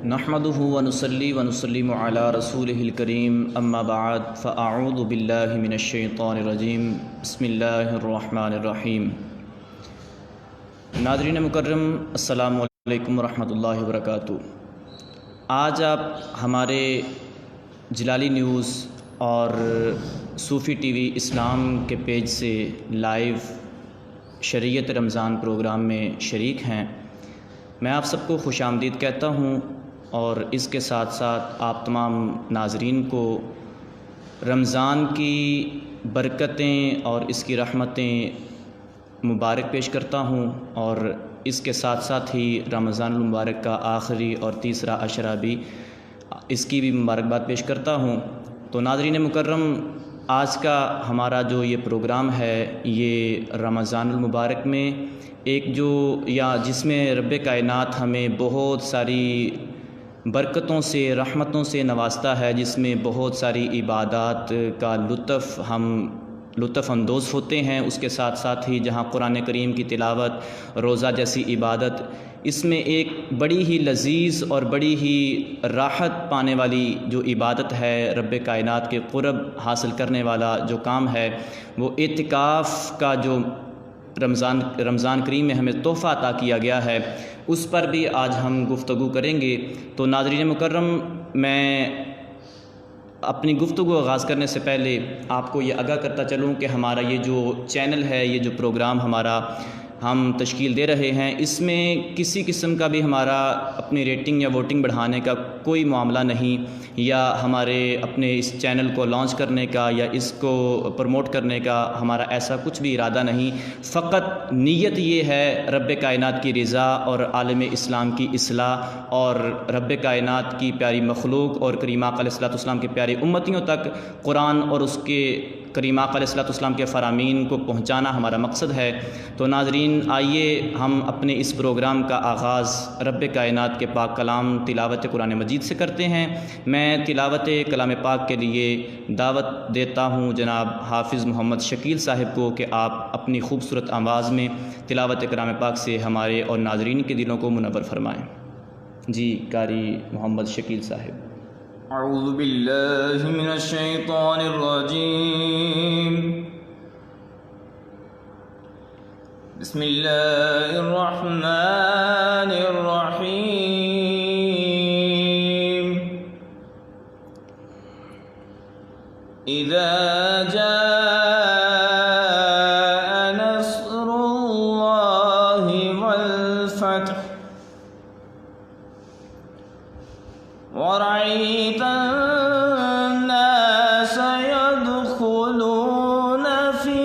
نحمده ونصلي ونسلم على رسوله الكريم اما بعد فاعوذ باللہ من الشیطان الرجیم بسم اللہ الرحمن الرحیم۔ ناظرین مکرم، السلام علیکم ورحمۃ اللہ وبرکاتہ۔ آج آپ ہمارے جلالی نیوز اور صوفی ٹی وی اسلام کے پیج سے لائیو شریعت رمضان پروگرام میں شریک ہیں۔ میں آپ سب کو خوش آمدید کہتا ہوں اور اس کے ساتھ ساتھ آپ تمام ناظرین کو رمضان کی برکتیں اور اس کی رحمتیں مبارک پیش کرتا ہوں، اور اس کے ساتھ ساتھ ہی رمضان المبارک کا آخری اور تیسرا عشرہ بھی اس کی بھی مبارکباد پیش کرتا ہوں۔ تو ناظرین مکرم، آج کا ہمارا جو یہ پروگرام ہے یہ رمضان المبارک میں جس میں رب کائنات ہمیں بہت ساری برکتوں سے رحمتوں سے نوازتا ہے، جس میں بہت ساری عبادات کا لطف اندوز ہوتے ہیں۔ اس کے ساتھ ساتھ ہی جہاں قرآن کریم کی تلاوت، روزہ جیسی عبادت، اس میں ایک بڑی ہی لذیذ اور بڑی ہی راحت پانے والی جو عبادت ہے، رب کائنات کے قرب حاصل کرنے والا جو کام ہے، وہ اعتکاف کا جو رمضان کریم میں ہمیں تحفہ عطا کیا گیا ہے، اس پر بھی آج ہم گفتگو کریں گے۔ تو ناظرین مکرم، میں اپنی گفتگو آغاز کرنے سے پہلے آپ کو یہ آگاہ کرتا چلوں کہ ہمارا یہ جو چینل ہے، یہ جو پروگرام ہم تشکیل دے رہے ہیں، اس میں کسی قسم کا بھی ہمارا اپنی ریٹنگ یا ووٹنگ بڑھانے کا کوئی معاملہ نہیں، یا ہمارے اپنے اس چینل کو لانچ کرنے کا یا اس کو پروموٹ کرنے کا ہمارا ایسا کچھ بھی ارادہ نہیں۔ فقط نیت یہ ہے رب کائنات کی رضا اور عالم اسلام کی اصلاح، اور رب کائنات کی پیاری مخلوق اور کریم آقا علیہ الصلوۃ والسلام کے پیارے امتیوں تک قرآن اور اس کے کریم آقا علیہ الصلوۃ والسلام کے فرامین کو پہنچانا ہمارا مقصد ہے۔ تو ناظرین، آئیے ہم اپنے اس پروگرام کا آغاز رب کائنات کے پاک کلام تلاوت قرآن مجید سے کرتے ہیں۔ میں تلاوت کلام پاک کے لیے دعوت دیتا ہوں جناب حافظ محمد شکیل صاحب کو کہ آپ اپنی خوبصورت آواز میں تلاوت کلام پاک سے ہمارے اور ناظرین کے دلوں کو منور فرمائیں۔ جی قاری محمد شکیل صاحب۔ اعوذ باللہ من الشیطان الرجیم، بسم اللہ الرحمن الرحیم۔ اذا جاء نصر اللہ والفتح ورأيت الناس يدخلون في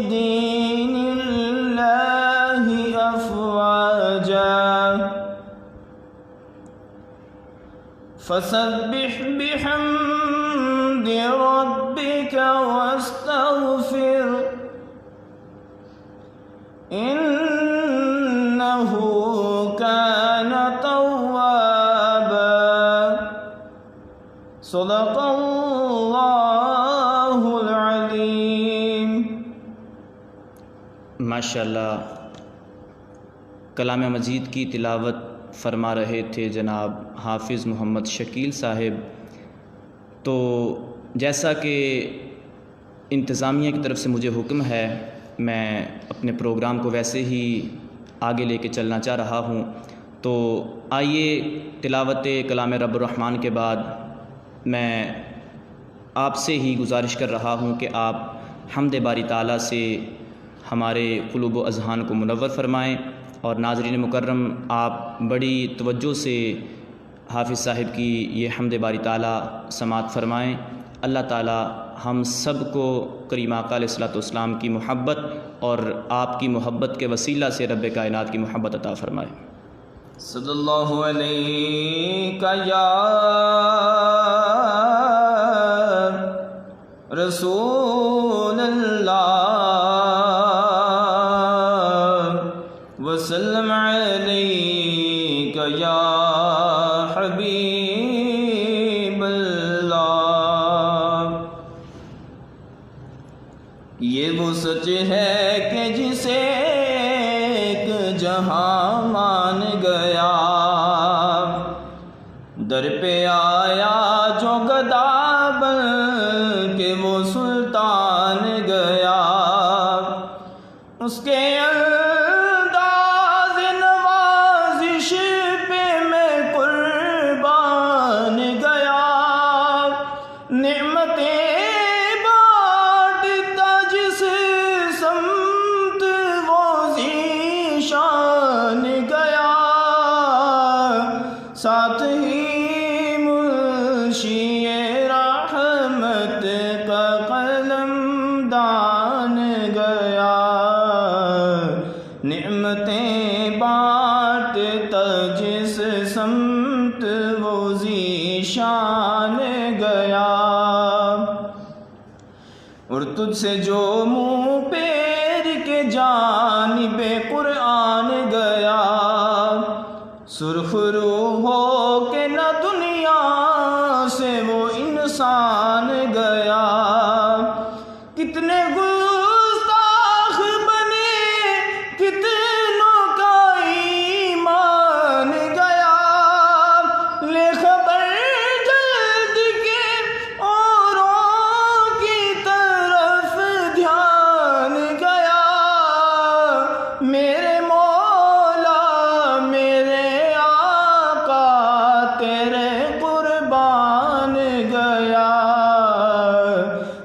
دين الله أفواجا فسبح بحمد ربك واستغفر إنه كان توابا صدق اللہ العلیم۔ ماشاءاللہ، کلام مجید کی تلاوت فرما رہے تھے جناب حافظ محمد شکیل صاحب۔ تو جیسا کہ انتظامیہ کی طرف سے مجھے حکم ہے، میں اپنے پروگرام کو ویسے ہی آگے لے کے چلنا چاہ رہا ہوں۔ تو آئیے تلاوت کلام رب الرحمن کے بعد میں آپ سے ہی گزارش کر رہا ہوں کہ آپ حمد باری تعالیٰ سے ہمارے قلوب و اذہان کو منور فرمائیں، اور ناظرین مکرم، آپ بڑی توجہ سے حافظ صاحب کی یہ حمد باری تعالیٰ سماعت فرمائیں۔ اللہ تعالیٰ ہم سب کو کریم آقا علیہ الصلوۃ والسلام کی محبت اور آپ کی محبت کے وسیلہ سے رب کائنات کی محبت عطا فرمائے۔ صلی اللہ علیہ یا رسول اللہ وسلم علیک یا حبیب اللہ۔ یہ وہ سچ ہے کہ جسے ایک جہاں مان گیا، در پہ آیا جو گدا بن کے وہ سلطان گیا، اس کے انداز نوازش پہ میں قربان گیا، نعمتیں بانٹتا جس سمت وہ ذیشان گیا، ساتھ ہی منشی رحمت کا قلم دان گیا، نعمتیں بانٹتا جس سمت وہ ذیشان گیا، اور تجھ سے جو منہ پیر کے جانب قرآن گیا، سرخ روح ہو کے نہ دنیا سے وہ انسان گیا، کتنے گستاخ بنے کتنوں کا ایمان گیا، لے خبر جلد کے اوروں کی طرف دھیان گیا، میرے مولا میرے آقا تیرے قربان گیا،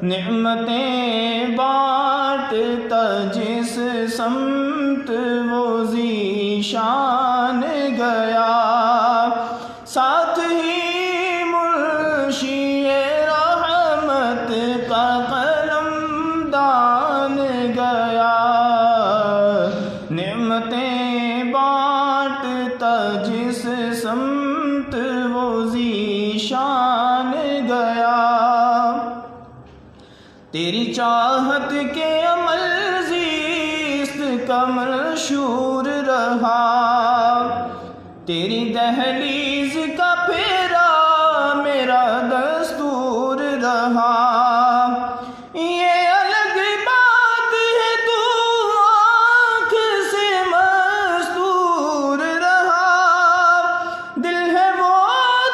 نعمتیں بانٹتا جس سمت وہ ذیشان گیا، ساتھ ہی منشی رحمت کا قلم دان گیا، نعمتیں بانٹتا جس سمت وہ ذیشان گیا، تیری چاہت کے عمل زیست کا منشور رہا، تیری دہلیز کا پھیرا میرا دستور رہا، یہ الگ بات ہے تو آنکھ سے مستور رہا، دل ہے وہ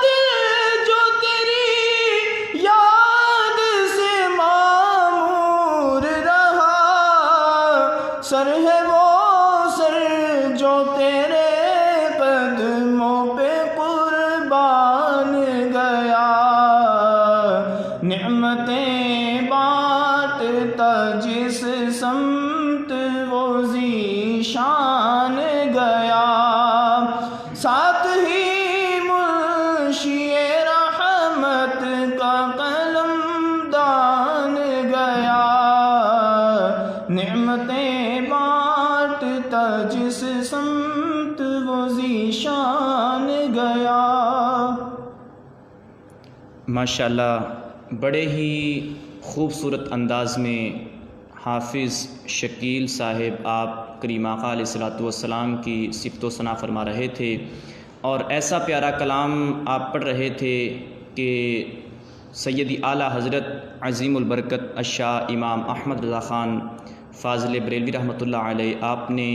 دل جو تیری یاد سے معمور رہا، سر ہے وہ سر جو تیرے قدموں پہ قربان گیا، نعمتیں بانٹتا جس سمت وہ ذیشان گیا، ساتھ ہی منشی رحمت کا قلم دان گیا، نعمتیں بانٹتا جس سمت وہ ذیشان گیا۔ ماشاءاللہ بڑے ہی خوبصورت انداز میں حافظ شکیل صاحب آپ کریم آقا علیہ الصلوۃ والسلام کی صفت و ثنا فرما رہے تھے، اور ایسا پیارا کلام آپ پڑھ رہے تھے کہ سیدی اعلیٰ حضرت عظیم البرکت الشاہ امام احمد رضا خان فاضل بریلوی رحمۃ اللہ علیہ آپ نے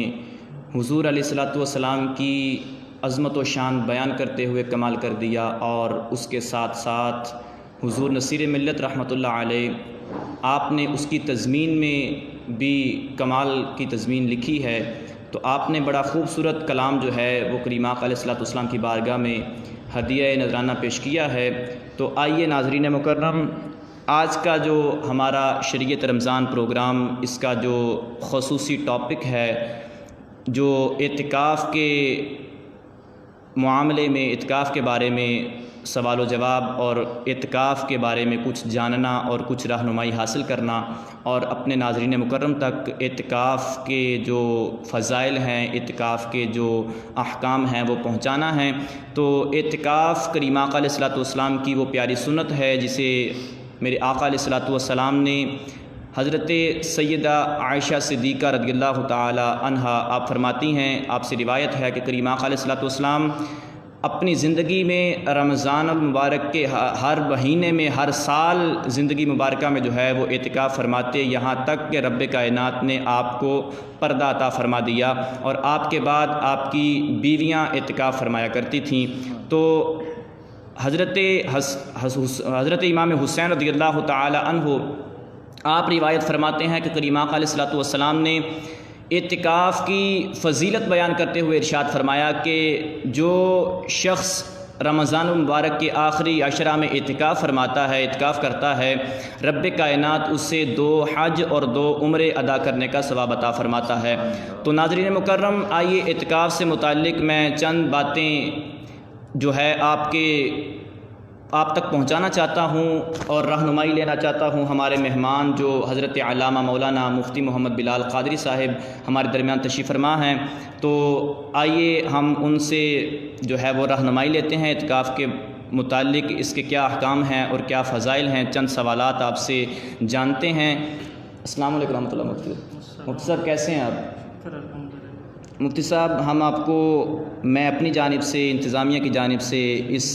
حضور علیہ الصلوۃ والسلام کی عظمت و شان بیان کرتے ہوئے کمال کر دیا، اور اس کے ساتھ ساتھ حضور نصیر ملت رحمۃ اللہ علیہ آپ نے اس کی تضمین میں بھی کمال کی تضمین لکھی ہے، تو آپ نے بڑا خوبصورت کلام جو ہے وہ کریم آقا علیہ الصلوۃ والسلام کی بارگاہ میں ہدیہ نذرانہ پیش کیا ہے۔ تو آئیے ناظرین مکرم، آج کا جو ہمارا شریعت رمضان پروگرام، اس کا جو خصوصی ٹاپک ہے جو اعتکاف کے معاملے میں، اعتکاف کے بارے میں سوال و جواب اور اعتکاف کے بارے میں کچھ جاننا اور کچھ رہنمائی حاصل کرنا، اور اپنے ناظرین مکرم تک اعتکاف کے جو فضائل ہیں، اعتکاف کے جو احکام ہیں وہ پہنچانا ہے۔ تو اعتکاف کریم آقا علیہ الصلوۃ والسلام کی وہ پیاری سنت ہے جسے میرے آقا علیہ الصلوۃ والسلام نے حضرت سیدہ عائشہ صدیقہ رضی اللہ تعالی عنہا آپ فرماتی ہیں، آپ سے روایت ہے کہ کریم آقا علیہ الصلوۃ والسلام اپنی زندگی میں رمضان المبارک کے ہر مہینے میں، ہر سال زندگی مبارکہ میں جو ہے وہ اعتکاف فرماتے، یہاں تک کہ رب کائنات نے آپ کو پردہ عطا فرما دیا، اور آپ کے بعد آپ کی بیویاں اعتکاف فرمایا کرتی تھیں۔ تو حضرت امام حسین رضی اللہ تعالی عنہ آپ روایت فرماتے ہیں کہ کریم آقا علیہ الصلوۃ والسلام نے اعتکاف کی فضیلت بیان کرتے ہوئے ارشاد فرمایا کہ جو شخص رمضان المبارک کے آخری عشرہ میں اعتکاف فرماتا ہے، اعتکاف کرتا ہے، رب کائنات اس سے 2 حج اور 2 عمرے ادا کرنے کا ثواب عطا فرماتا ہے۔ تو ناظرین مکرم، آئیے اعتکاف سے متعلق میں چند باتیں جو ہے آپ تک پہنچانا چاہتا ہوں اور رہنمائی لینا چاہتا ہوں۔ ہمارے مہمان جو حضرت علامہ مولانا مفتی محمد بلال قادری صاحب ہمارے درمیان تشریف فرما ہیں، تو آئیے ہم ان سے جو ہے وہ رہنمائی لیتے ہیں اعتکاف کے متعلق، اس کے کیا احکام ہیں اور کیا فضائل ہیں، چند سوالات آپ سے جانتے ہیں۔ السلام علیکم ورحمۃ اللہ۔ مفتی صاحب کیسے ہیں آپ؟ مفتی صاحب، میں اپنی جانب سے، انتظامیہ کی جانب سے اس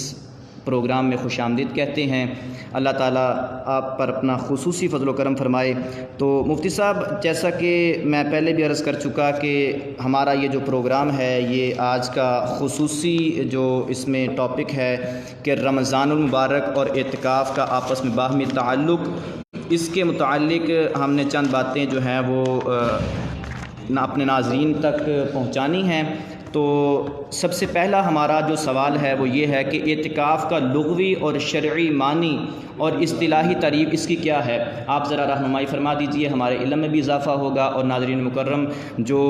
پروگرام میں خوش آمدید کہتے ہیں۔ اللہ تعالیٰ آپ پر اپنا خصوصی فضل و کرم فرمائے۔ تو مفتی صاحب، جیسا کہ میں پہلے بھی عرض کر چکا کہ ہمارا یہ جو پروگرام ہے، یہ آج کا خصوصی جو اس میں ٹاپک ہے کہ رمضان المبارک اور اعتکاف کا آپس میں باہمی تعلق، اس کے متعلق ہم نے چند باتیں جو ہیں وہ اپنے ناظرین تک پہنچانی ہیں۔ تو سب سے پہلا ہمارا جو سوال ہے وہ یہ ہے کہ اعتکاف کا لغوی اور شرعی معنی اور اصطلاحی تعریف اس کی کیا ہے؟ آپ ذرا رہنمائی فرما دیجئے، ہمارے علم میں بھی اضافہ ہوگا اور ناظرین مکرم جو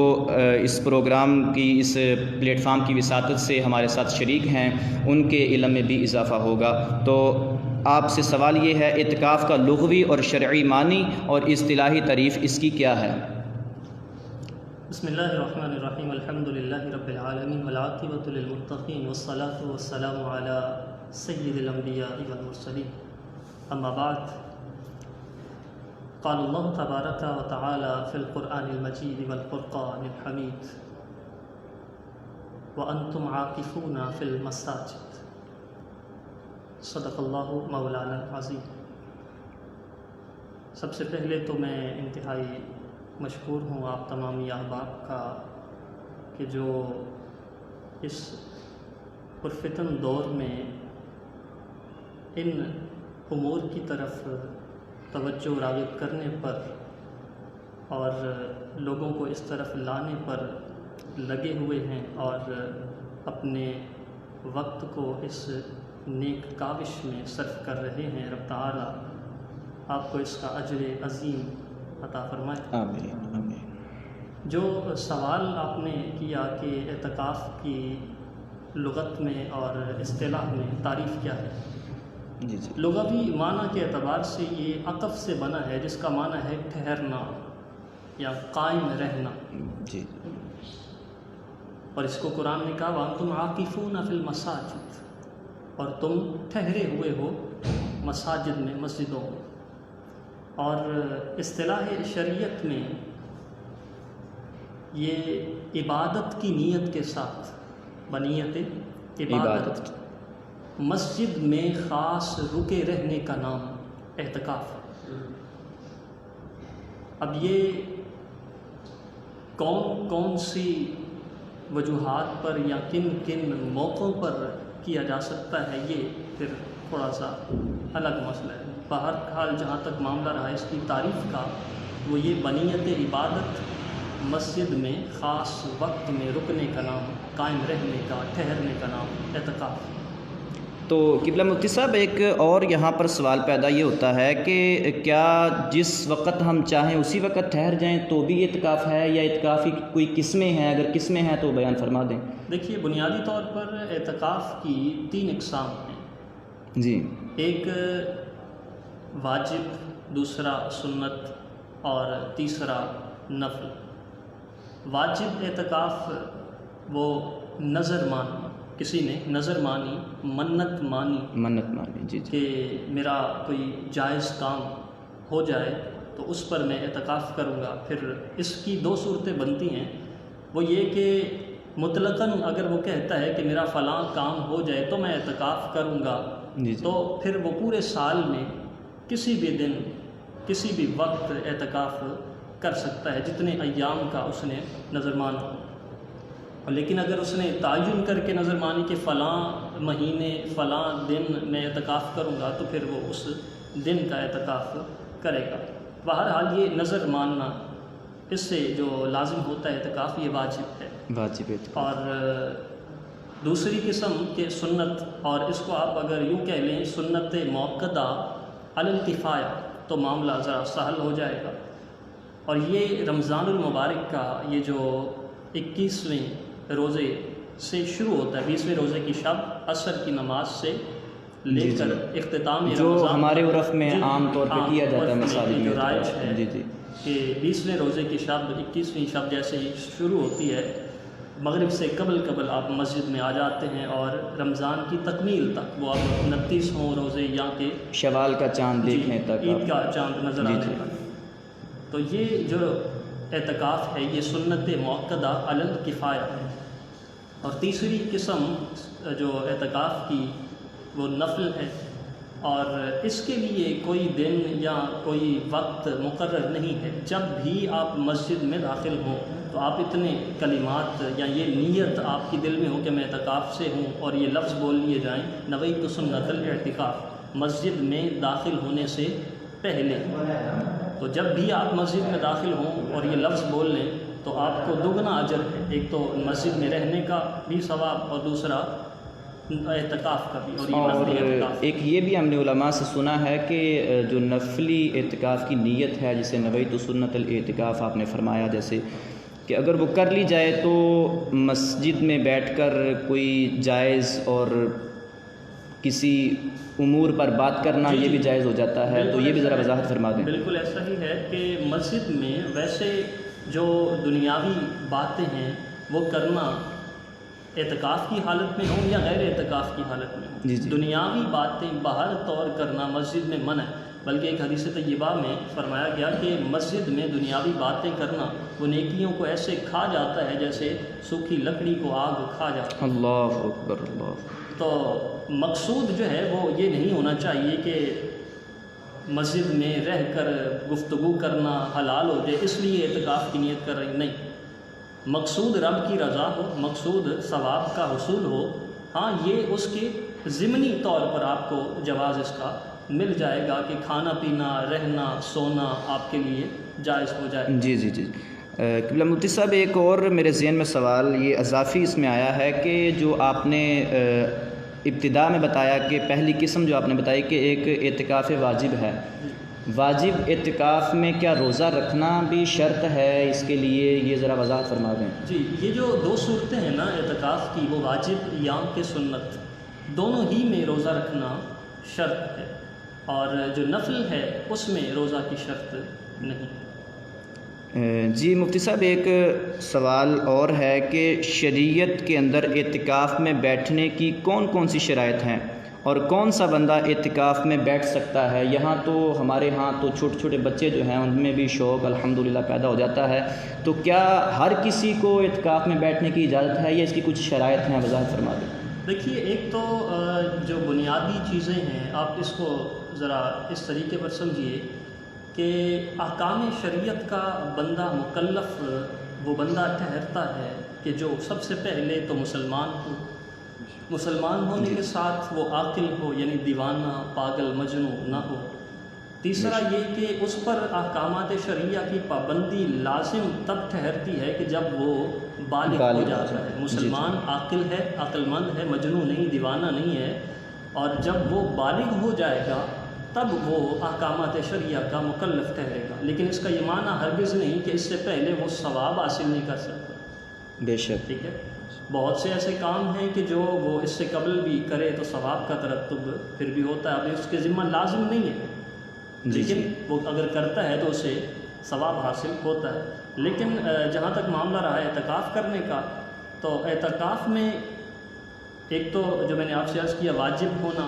اس پروگرام کی اس پلیٹ فارم کی وساطت سے ہمارے ساتھ شریک ہیں، ان کے علم میں بھی اضافہ ہوگا۔ تو آپ سے سوال یہ ہے، اعتکاف کا لغوی اور شرعی معنی اور اصطلاحی تعریف اس کی کیا ہے؟ بسم اللہ الرحمن الرحیم، الحمد للہ رب العالمین والعاقبۃ للمتقین والصلاة والسلام علی سید الانبیاء والمرسلین، اما بعد، قال اللہ تبارک و تعالی فی القرآن المجید والفرقان الحمید، وانتم عاکفون فی المساجد، صدق اللہ مولانا العظیم۔ سب سے پہلے تو میں انتہائی مشکور ہوں آپ تمامی احباب کا کہ جو اس پرفتن دور میں ان امور کی طرف توجہ راغب کرنے پر اور لوگوں کو اس طرف لانے پر لگے ہوئے ہیں اور اپنے وقت کو اس نیک کاوش میں صرف کر رہے ہیں۔ رب تعالیٰ آپ کو اس کا اجر عظیم عطا فرمائے۔ آمین آمین۔ جو سوال آپ نے کیا کہ اعتکاف کی لغت میں اور اصطلاح میں تعریف کیا ہے، جی لغوی معنی کے اعتبار سے یہ عقف سے بنا ہے، جس کا معنی ہے ٹھہرنا یا قائم رہنا۔ جی، اور اس کو قرآن نے کہا وَأَنْتُمْ عَاكِفُونَ فِي الْمَسَاجِدِ، اور تم ٹھہرے ہوئے ہو مساجد میں، مسجدوں میں۔ اور اصطلاح شریعت میں یہ عبادت کی نیت کے ساتھ، بنیت عبادت، مسجد میں خاص رکے رہنے کا نام اعتکاف۔ اب یہ کون کون سی وجوہات پر یا کن کن موقعوں پر کیا جا سکتا ہے، یہ پھر تھوڑا سا الگ مسئلہ ہے۔ بہرحال جہاں تک معاملہ رہا اس کی تعریف کا، وہ یہ بنیت عبادت، مسجد میں خاص وقت میں رکنے کا نام، قائم رہنے کا، ٹھہرنے کا نام اعتکاف۔ تو قبلہ مفتی صاحب، ایک اور یہاں پر سوال پیدا یہ ہوتا ہے کہ کیا جس وقت ہم چاہیں اسی وقت ٹھہر جائیں تو بھی اعتکاف ہے، یا اعتکاف کی کوئی قسمیں ہیں؟ اگر قسمیں ہیں تو بیان فرما دیں۔ دیکھیے، بنیادی طور پر اعتکاف کی 3 اقسام ہیں۔ جی، ایک واجب، دوسرا سنت اور تیسرا نفل۔ واجب اعتکاف وہ نظر مانی، کسی نے نظر مانی، منت مانی جی کہ میرا کوئی جائز کام ہو جائے تو اس پر میں اعتکاف کروں گا۔ پھر اس کی 2 صورتیں بنتی ہیں، وہ یہ کہ مطلقاً اگر وہ کہتا ہے کہ میرا فلاں کام ہو جائے تو میں اعتکاف کروں گا، تو پھر وہ پورے سال میں کسی بھی دن، کسی بھی وقت اعتکاف کر سکتا ہے، جتنے ایام کا اس نے نظر مانا۔ لیکن اگر اس نے تعین کر کے نظر مانی کہ فلاں مہینے فلاں دن میں اعتکاف کروں گا تو پھر وہ اس دن کا اعتکاف کرے گا۔ بہرحال یہ نظر ماننا اس سے جو لازم ہوتا ہے اعتکاف یہ واجب ہے۔ واجب ہے۔ اور دوسری قسم کے سنت، اور اس کو آپ اگر یوں کہہ لیں سنت موقدہ علی الکفایہ، تو معاملہ ذرا سہل ہو جائے گا۔ اور یہ رمضان المبارک کا یہ جو 21ویں روزے سے شروع ہوتا ہے، 20ویں روزے کی شب عصر کی نماز سے لے کر اختتام جو رمضان، ہمارے عرف میں عام طور پہ کیا جاتا ہے مثالی جو رائج ہے جی جی کہ 20ویں روزے کی شب 21ویں شب جیسے ہی شروع ہوتی ہے، مغرب سے قبل آپ مسجد میں آ جاتے ہیں، اور رمضان کی تکمیل تک، وہ اب 29 ہوں روزے یا کہ شوال کا چاند دیکھنے تک، عید کا چاند نظر آنے تک۔ تو یہ جو اعتکاف ہے یہ سنت موقدہ علی الکفایہ ہے۔ اور تیسری قسم جو اعتکاف کی وہ نفل ہے، اور اس کے لیے کوئی دن یا کوئی وقت مقرر نہیں ہے۔ جب بھی آپ مسجد میں داخل ہوں تو آپ اتنے کلمات یا یہ نیت آپ کی دل میں ہو کہ میں اعتکاف سے ہوں، اور یہ لفظ بول لیے جائیں نویت سنت الاعتکاف، مسجد میں داخل ہونے سے پہلے۔ تو جب بھی آپ مسجد میں داخل ہوں اور یہ لفظ بول لیں تو آپ کو دگنا اجر ہے، ایک تو مسجد میں رہنے کا بھی ثواب اور دوسرا اعتکاف کا بھی۔ اور ایک یہ بھی ہم نے علماء سے سنا ہے کہ جو نفلی اعتکاف کی نیت ہے، جسے نویت سنت الاعتکاف آپ نے فرمایا، جیسے کہ اگر وہ کر لی جائے تو مسجد میں بیٹھ کر کوئی جائز اور کسی امور پر بات کرنا یہ بھی جائز ہو جاتا ہے، تو یہ بھی ذرا وضاحت فرما دیں۔ بالکل ایسا ہی ہے کہ مسجد میں ویسے جو دنیاوی باتیں ہیں وہ کرنا اعتکاف کی حالت میں ہوں یا غیر اعتکاف کی حالت میں ہوں، دنیاوی باتیں باہر طور کرنا مسجد میں منع ہے۔ بلکہ ایک حدیث طیبہ میں فرمایا گیا کہ مسجد میں دنیاوی باتیں کرنا وہ نیکیوں کو ایسے کھا جاتا ہے جیسے سوکھی لکڑی کو آگ کھا جاتا ہے۔ اللہ اکبر، اللہ۔ تو مقصود جو ہے وہ یہ نہیں ہونا چاہیے کہ مسجد میں رہ کر گفتگو کرنا حلال ہو جائے اس لیے اعتکاف کی نیت کر رہی، نہیں، مقصود رب کی رضا ہو، مقصود ثواب کا حصول ہو۔ ہاں یہ اس کے ضمنی طور پر آپ کو جواز اس کا مل جائے گا کہ کھانا پینا رہنا سونا آپ کے لیے جائز ہو جائے۔ جی جی جی قبلہ مفتی صاحب، ایک اور میرے ذہن میں سوال یہ اضافی اس میں آیا ہے کہ جو آپ نے ابتدا میں بتایا کہ پہلی قسم جو آپ نے بتائی کہ ایک اعتکاف واجب ہے، واجب اعتکاف میں کیا روزہ رکھنا بھی شرط ہے اس کے لیے؟ یہ ذرا وضاحت فرما دیں۔ جی، یہ جو دو صورتیں ہیں نا اعتکاف کی، وہ واجب یا کہ سنت، دونوں ہی میں روزہ رکھنا شرط ہے، اور جو نفل ہے اس میں روزہ کی شرط نہیں۔ جی مفتی صاحب، ایک سوال اور ہے کہ شریعت کے اندر اعتکاف میں بیٹھنے کی کون کون سی شرائط ہیں، اور کون سا بندہ اعتکاف میں بیٹھ سکتا ہے؟ یہاں تو ہمارے ہاں تو چھوٹے چھوٹے بچے جو ہیں ان میں بھی شوق الحمدللہ پیدا ہو جاتا ہے، تو کیا ہر کسی کو اعتکاف میں بیٹھنے کی اجازت ہے یا اس کی کچھ شرائط ہیں؟ وضاحت فرما دیں۔ دیکھیے، ایک تو جو بنیادی چیزیں ہیں آپ اس کو ذرا اس طریقے پر سمجھیے کہ احکام شریعت کا بندہ مکلف وہ بندہ ٹھہرتا ہے کہ جو سب سے پہلے تو مسلمان ہو، مسلمان ہونے کے ساتھ وہ عاقل ہو، یعنی دیوانہ پاگل مجنون نہ ہو۔ تیسرا یہ کہ اس پر احکامات شرعیہ کی پابندی لازم تب ٹھہرتی ہے کہ جب وہ بالغ ہو جاتا ہے، مسلمان عاقل ہے، عقل مند ہے، مجنون نہیں، دیوانہ نہیں ہے، اور جب وہ بالغ ہو جائے گا تب وہ احکامات شرعیہ کا مکلف ٹھہرے گا۔ لیکن اس کا یہ معنی ہرگز نہیں کہ اس سے پہلے وہ ثواب حاصل نہیں کر سکتا۔ بے شک، ٹھیک ہے، بہت سے ایسے کام ہیں کہ جو وہ اس سے قبل بھی کرے تو ثواب کا ترتب پھر بھی ہوتا ہے، ابھی اس کے ذمہ لازم نہیں ہے، لیکن وہ اگر کرتا ہے تو اسے ثواب حاصل ہوتا ہے۔ لیکن جہاں تک معاملہ رہا ہے اعتکاف کرنے کا، تو اعتکاف میں ایک تو جو میں نے آپ سے عرض کیا واجب ہونا،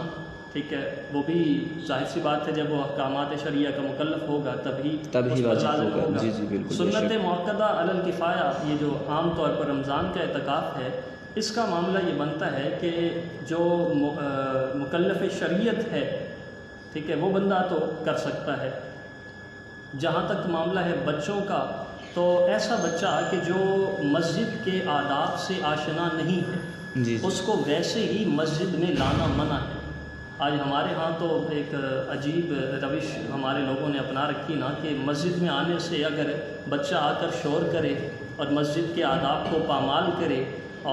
ٹھیک ہے، وہ بھی ظاہر سی بات ہے جب وہ احکامات شرعیہ کا مکلف ہوگا تبھی واجب ہوگا۔ جی جی بالکل۔ سنت موقدہ علی الکفایہ، یہ جو عام طور پر رمضان کا اعتکاف ہے، اس کا معاملہ یہ بنتا ہے کہ جو مکلف شریعت ہے، ٹھیک ہے، وہ بندہ تو کر سکتا ہے۔ جہاں تک معاملہ ہے بچوں کا، تو ایسا بچہ کہ جو مسجد کے آداب سے آشنا نہیں ہے جی اس کو ویسے ہی مسجد میں لانا منع ہے۔ آج ہمارے ہاں تو ایک عجیب روش ہمارے لوگوں نے اپنا رکھی نا کہ مسجد میں آنے سے اگر بچہ آ کر شور کرے اور مسجد کے آداب کو پامال کرے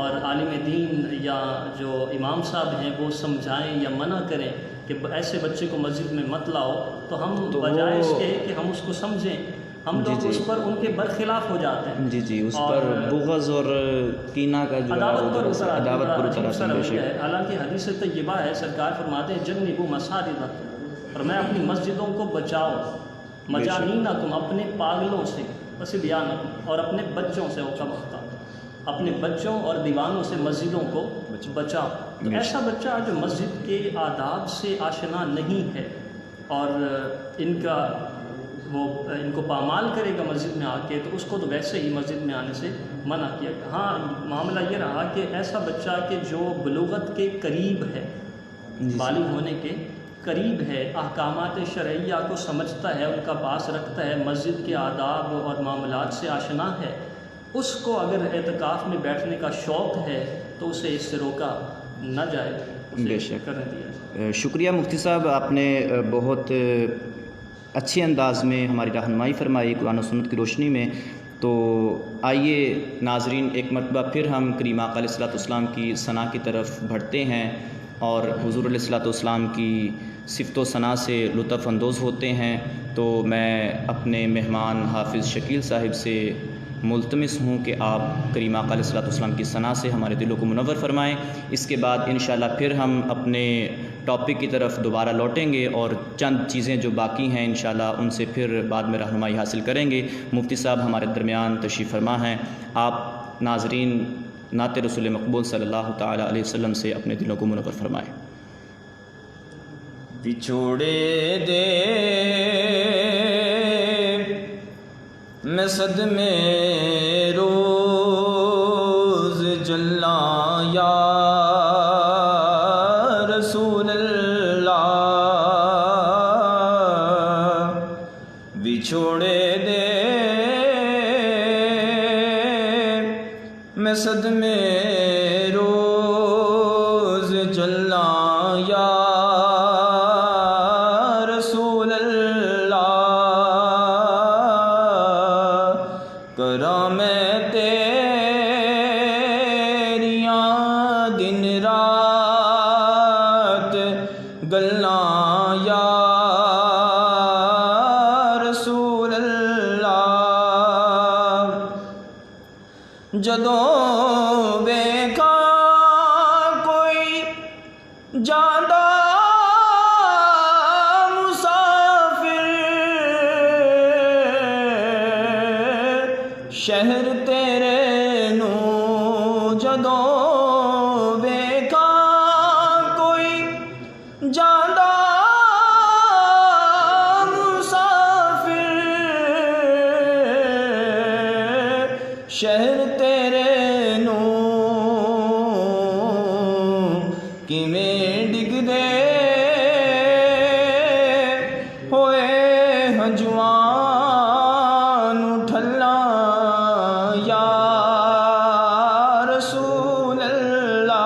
اور عالم دین یا جو امام صاحب ہیں وہ سمجھائیں یا منع کریں کہ ایسے بچے کو مسجد میں مت لاؤ، تو ہم بجائے اس کے کہ ہم اس کو سمجھیں ہم لوگ اس پر ان کے برخلاف ہو جاتے ہیں۔ جی اس پر بغض اور کینہ کا جو عداوت پر اتر آتا ہے۔ حالانکہ حدیث طیبہ ہے، سرکار فرماتے ہیں جنبوا مساجد، اور میں اپنی مسجدوں کو بچاؤ، مجانینکم اپنے پاگلوں سے، وصبیانکم اور اپنے بچوں سے، اپنے بچوں اور دیوانوں سے مسجدوں کو بچاؤ۔ تو ایسا بچہ جو مسجد کے آداب سے آشنا نہیں ہے اور ان کو پامال کرے گا مسجد میں آ کے، تو اس کو تو ویسے ہی مسجد میں آنے سے منع کیا گیا۔ ہاں معاملہ یہ رہا کہ ایسا بچہ کہ جو بلوغت کے قریب ہے، بالغ ہونے کے قریب ہے، احکامات شرعیہ کو سمجھتا ہے، ان کا پاس رکھتا ہے، مسجد کے آداب اور معاملات سے آشنا ہے، اس کو اگر اعتکاف میں بیٹھنے کا شوق ہے تو اسے اس سے روکا نہ جائے، بے شک کرنے دیا جائے۔ شکریہ مفتی صاحب، آپ نے بہت اچھے انداز میں ہماری رہنمائی فرمائی قرآن و سنت کی روشنی میں۔ تو آئیے ناظرین، ایک مرتبہ پھر ہم کریم آقا علیہ الصلوۃ والسلام کی ثنا کی طرف بڑھتے ہیں اور حضور علیہ الصلوۃ والسلام کی صفت و ثنا سے لطف اندوز ہوتے ہیں۔ تو میں اپنے مہمان حافظ شکیل صاحب سے ملتمس ہوں کہ آپ کریم آقا علیہ الصلوۃ والسلام کی ثنا سے ہمارے دلوں کو منور فرمائیں۔ اس کے بعد انشاءاللہ پھر ہم اپنے ٹاپک کی طرف دوبارہ لوٹیں گے اور چند چیزیں جو باقی ہیں انشاءاللہ ان سے پھر بعد میں رہنمائی حاصل کریں گے۔ مفتی صاحب ہمارے درمیان تشریف فرما ہیں، آپ ناظرین نعت رسول مقبول صلی اللہ تعالیٰ علیہ وسلم سے اپنے دلوں کو منور فرمائیں۔ بچھوڑے دے میں صدمے روز جلا یا رسول اللہ، بچھوڑے دے میں صدمے روز جلا یا کرام تیریاں دن رات گلاں یا رسول اللہ، جدوں ویکھا کوئی جاندا شہر تیرے نو، جدوں ویکھا کوئی جاندا مسافر، شہر تیرے نو کیویں ڈگدے ہوئے ہنجواں نو ٹھلا یا رسول اللہ،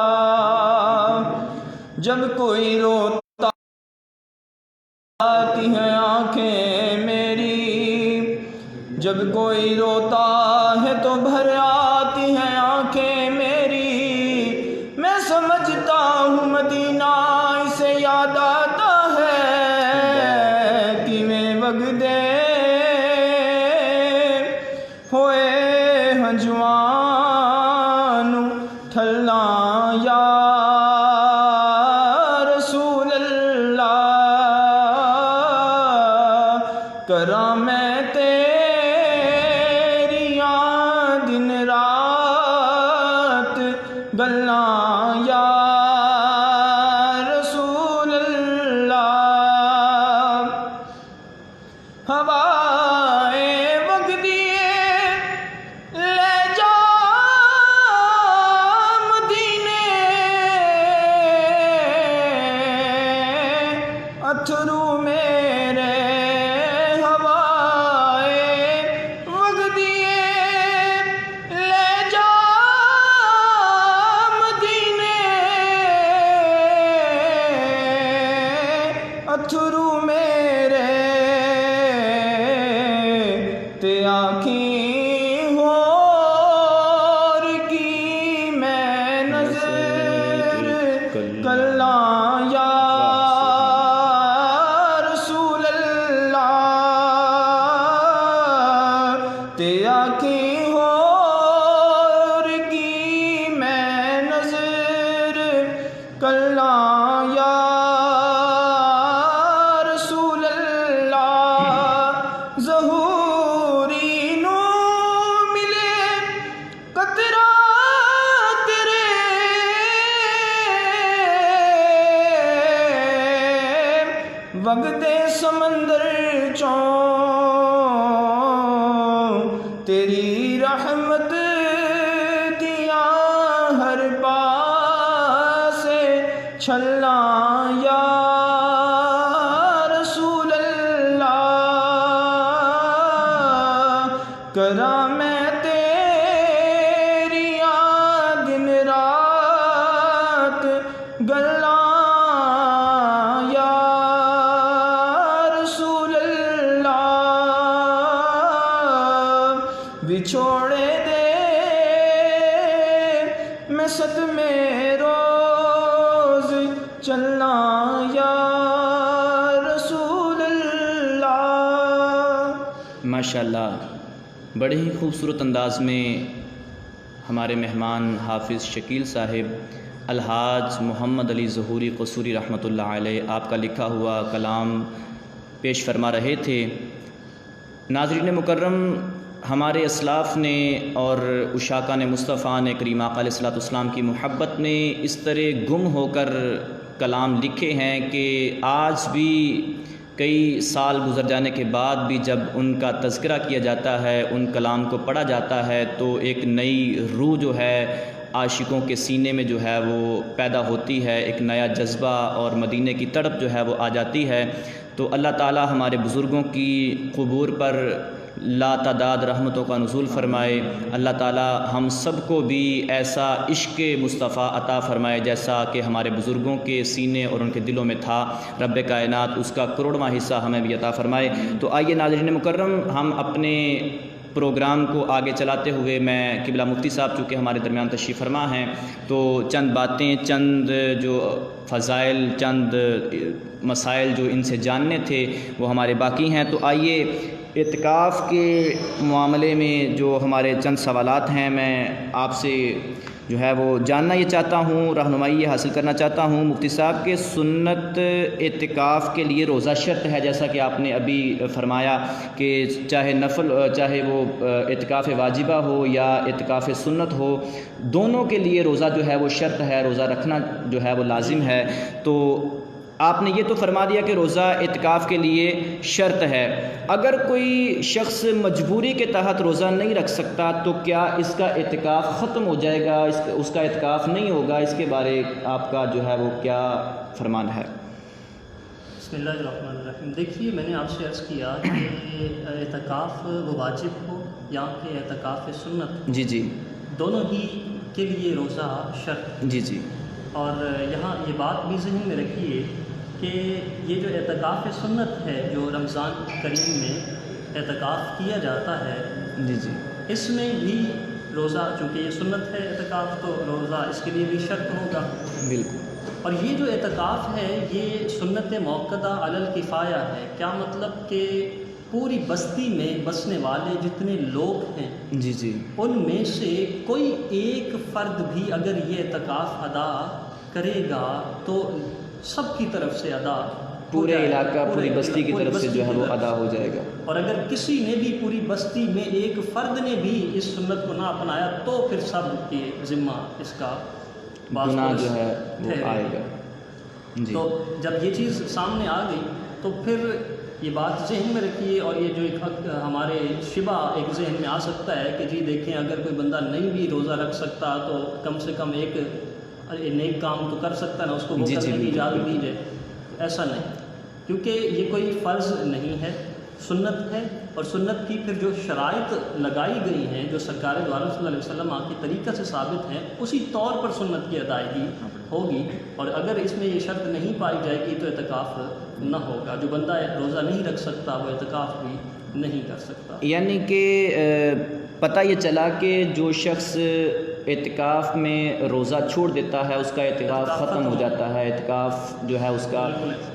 جب کوئی روتا آتی ہیں آنکھیں میری، جب کوئی روتا ہے تو بھر آتی ہیں آنکھیں میری، میں سمجھتا ہوں مدینہ اسے یاد آتا ہے، کیویں وگدے ہوئے ہنجواں نو ٹھلا یا رسول اللہ، کراں میں تیریاں دن رات گلاں یا رسول اللہ، ہوائیں وگدیے لے جا مدینے، اتھرو میرے ہوائیں وگدیے کلا یا رسول اللہ تیرا کی ہوگی میں نظر کلا یا رسول اللہ ظہوری نو ملے قطرہ تیرے وگدے سمندر چوں تیری رحمت دیا ہر پاس چھلا یا رسول اللہ کرا میں تیری دن رات گلاں یا رسول اللہ بچھوڑے دے میں صدمے روز چلنا یا رسول اللہ۔ ماشاءاللہ، بڑے ہی خوبصورت انداز میں ہمارے مہمان حافظ شکیل صاحب الحاج محمد علی ظہوری قصوری رحمۃ اللہ علیہ آپ کا لکھا ہوا کلام پیش فرما رہے تھے۔ ناظرین مکرم، ہمارے اسلاف نے اور عشاقان مصطفیٰ نے کریم آقا علیہ الصلوۃ والسلام کی محبت نے اس طرح گم ہو کر کلام لکھے ہیں کہ آج بھی کئی سال گزر جانے کے بعد بھی جب ان کا تذکرہ کیا جاتا ہے، ان کلام کو پڑھا جاتا ہے، تو ایک نئی روح جو ہے عاشقوں کے سینے میں جو ہے وہ پیدا ہوتی ہے، ایک نیا جذبہ اور مدینے کی تڑپ جو ہے وہ آ جاتی ہے۔ تو اللہ تعالی ہمارے بزرگوں کی قبور پر لا تعداد رحمتوں کا نزول فرمائے۔ اللہ تعالی ہم سب کو بھی ایسا عشق مصطفیٰ عطا فرمائے جیسا کہ ہمارے بزرگوں کے سینے اور ان کے دلوں میں تھا۔ رب کائنات اس کا کروڑواں حصہ ہمیں بھی عطا فرمائے۔ تو آئیے ناظرین مکرم، ہم اپنے پروگرام کو آگے چلاتے ہوئے میں قبلہ مفتی صاحب چونکہ ہمارے درمیان تشریف فرما ہیں، تو چند باتیں، چند جو فضائل، چند مسائل جو ان سے جاننے تھے وہ ہمارے باقی ہیں۔ تو آئیے اعتکاف کے معاملے میں جو ہمارے چند سوالات ہیں میں آپ سے جو ہے وہ جاننا یہ چاہتا ہوں، رہنمائی یہ حاصل کرنا چاہتا ہوں مفتی صاحب کہ سنت اعتکاف کے لیے روزہ شرط ہے، جیسا کہ آپ نے ابھی فرمایا کہ چاہے نفل، چاہے وہ اعتکاف واجبہ ہو یا اعتکاف سنت ہو، دونوں کے لیے روزہ جو ہے وہ شرط ہے، روزہ رکھنا جو ہے وہ لازم ہے۔ تو آپ نے یہ تو فرما دیا کہ روزہ اعتکاف کے لیے شرط ہے، اگر کوئی شخص مجبوری کے تحت روزہ نہیں رکھ سکتا تو کیا اس کا اعتکاف ختم ہو جائے گا، اس کا اعتکاف نہیں ہوگا؟ اس کے بارے آپ کا جو ہے وہ کیا فرمان ہے؟ بسم اللہ الرحمن الرحیم۔ دیکھیے، میں نے آپ سے عرض کیا کہ اعتکاف وہ واجب ہو یا کہ اعتکاف سنت، جی جی، دونوں ہی کے لیے روزہ شرط ہے۔ جی جی، اور یہاں یہ بات بھی ذہن میں رکھیے کہ یہ جو اعتکاف سنت ہے جو رمضان کریم میں اعتکاف کیا جاتا ہے، جی جی، اس میں بھی روزہ، چونکہ یہ سنت ہے اعتکاف، تو روزہ اس کے لیے بھی شرط ہوگا۔ بالکل۔ اور یہ جو اعتکاف ہے یہ سنت موقدہ علی الکفایہ ہے۔ کیا مطلب کہ پوری بستی میں بسنے والے جتنے لوگ ہیں، جی جی، ان میں سے کوئی ایک فرد بھی اگر یہ اعتکاف ادا کرے گا تو سب کی طرف سے ادا ہو پورے جائے گا، علاقہ، پوری بستی کی طرف سے جو ہے وہ کی طرف ادا ہو جائے گا۔ اور اگر کسی نے بھی پوری بستی میں ایک فرد نے بھی اس سنت کو نہ اپنایا تو پھر سب کے ذمہ اس کا گناہ جو ہے وہ آئے گا۔ جی، تو جب یہ چیز سامنے آ گئی تو پھر یہ بات ذہن میں رکھیے، اور یہ جو ایک ہمارے شبہ ایک ذہن میں آ سکتا ہے کہ جی دیکھیں، اگر کوئی بندہ نہیں بھی روزہ رکھ سکتا تو کم سے کم ایک نیک کام تو کر سکتا ہے نا، اس کو وہ کرنے کی اجازت دی جائے۔ ایسا نہیں، کیونکہ یہ کوئی فرض نہیں ہے، سنت ہے، اور سنت کی پھر جو شرائط لگائی گئی ہیں جو سرکار دو عالم صلی اللہ علیہ وسلم کے طریقہ سے ثابت ہیں، اسی طور پر سنت کی ادائیگی ہوگی۔ اور اگر اس میں یہ شرط نہیں پائی جائے گی تو اعتکاف نہ ہوگا۔ جو بندہ روزہ نہیں رکھ سکتا وہ اعتکاف بھی نہیں کر سکتا۔ یعنی کہ پتہ یہ چلا کہ جو شخص اعتکاف میں روزہ چھوڑ دیتا ہے اس کا اعتکاف ختم ہو جاتا ہے، اعتکاف جو ہے اس کا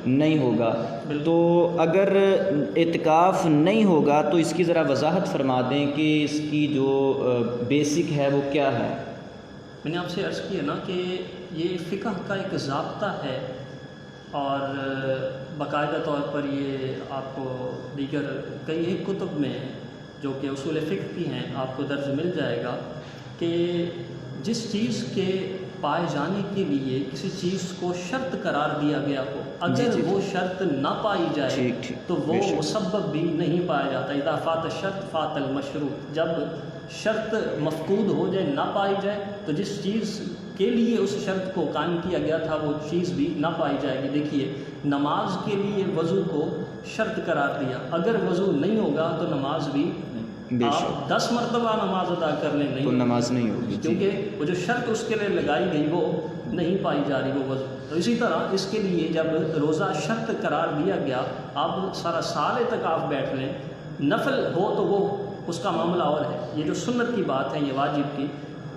نہیں ہوگا، تو اگر اعتکاف نہیں ہوگا تو اس کی ذرا وضاحت فرما دیں کہ اس کی جو بیسک ہے وہ کیا ہے؟ میں نے آپ سے عرض کیا نا کہ یہ فقہ کا ایک ضابطہ ہے، اور باقاعدہ طور پر یہ آپ کو دیگر کئی ایک کتب میں جو کہ اصول فقہ کی ہیں آپ کو درج مل جائے گا کہ جس چیز کے پائے جانے کے لیے کسی چیز کو شرط قرار دیا گیا ہو، اگر وہ شرط نہ پائی جائے تو وہ مسبب بھی نہیں پایا جاتا۔ اذا فات الشرط فات المشروط، جب شرط مفقود ہو جائے، نہ پائی جائے، تو جس چیز کے لیے اس شرط کو قائم کیا گیا تھا وہ چیز بھی نہ پائی جائے گی۔ دیکھیے نماز کے لیے وضو کو شرط قرار دیا، اگر وضو نہیں ہوگا تو نماز بھی آپ 10 مرتبہ نماز ادا کر لیں نہیں، تو نماز نہیں ہوگی، کیونکہ وہ جو شرط اس کے لیے لگائی گئی وہ نہیں پائی جا رہی، وہ وضو۔ تو اسی طرح اس کے لیے جب روزہ شرط قرار دیا گیا، آپ سارا سال اعتکاف بیٹھ لیں، نفل ہو تو وہ اس کا معاملہ اور ہے، یہ جو سنت کی بات ہے یہ واجب کی،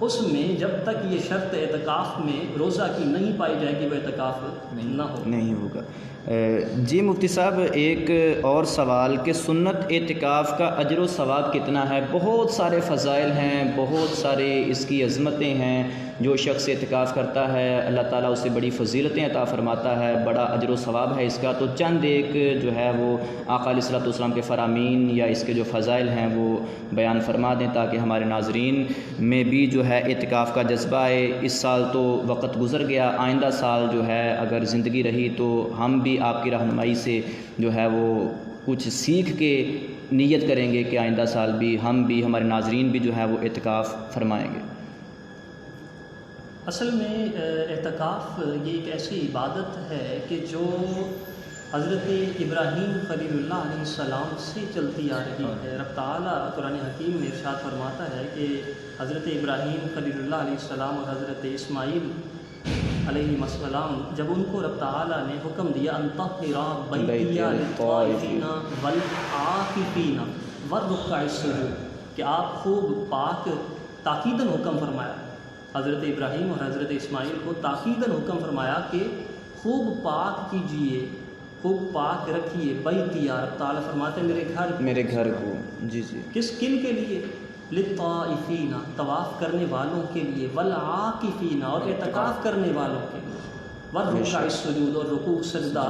اس میں جب تک یہ شرط اعتکاف میں روزہ کی نہیں پائی جائے گی وہ اعتکاف نہیں ہوگا۔ جی مفتی صاحب، ایک اور سوال کہ سنت اعتکاف کا اجر و ثواب کتنا ہے؟ بہت سارے فضائل ہیں، بہت سارے اس کی عظمتیں ہیں، جو شخص اعتکاف کرتا ہے اللہ تعالیٰ اسے بڑی فضیلتیں عطا فرماتا ہے، بڑا اجر و ثواب ہے اس کا، تو چند ایک جو ہے وہ آقا علیہ الصلوۃ والسلام کے فرامین یا اس کے جو فضائل ہیں وہ بیان فرما دیں تاکہ ہمارے ناظرین میں بھی جو ہے اعتکاف کا جذبہ آئے۔ اس سال تو وقت گزر گیا، آئندہ سال جو ہے اگر زندگی رہی تو ہم بھی آپ کی رہنمائی سے جو ہے وہ کچھ سیکھ کے نیت کریں گے کہ آئندہ سال بھی ہم بھی، ہمارے ناظرین بھی جو ہے وہ اعتکاف فرمائیں گے۔ اصل میں اعتکاف یہ ایک ایسی عبادت ہے کہ جو حضرت ابراہیم خلیل اللہ علیہ السلام سے چلتی آ رہی ہے۔ رب تعالیٰ قرآن حکیم میں ارشاد فرماتا ہے کہ حضرت ابراہیم خلیل اللہ علیہ السلام اور حضرت اسماعیل علیہ السلام جب ان کو رب تعالیٰ نے حکم دیا ان طہر بیتی للطائفین والعاکفین والرکع السجود، کہ آپ خوب پاک، تاکیداً حکم فرمایا حضرت ابراہیم اور حضرت اسماعیل کو، تاکیداً حکم فرمایا کہ خوب پاک کیجئے، خوب پاک رکھیے بیتی، رب تعالیٰ فرماتے ہیں میرے گھر کو۔ جی جی، کس کن کے لیے؟ للطائفین، طواف کرنے والوں کے لیے، والعاکفین، اور اعتکاف کرنے والوں کے لیے، والرکع السجود، اور رکوع سجدہ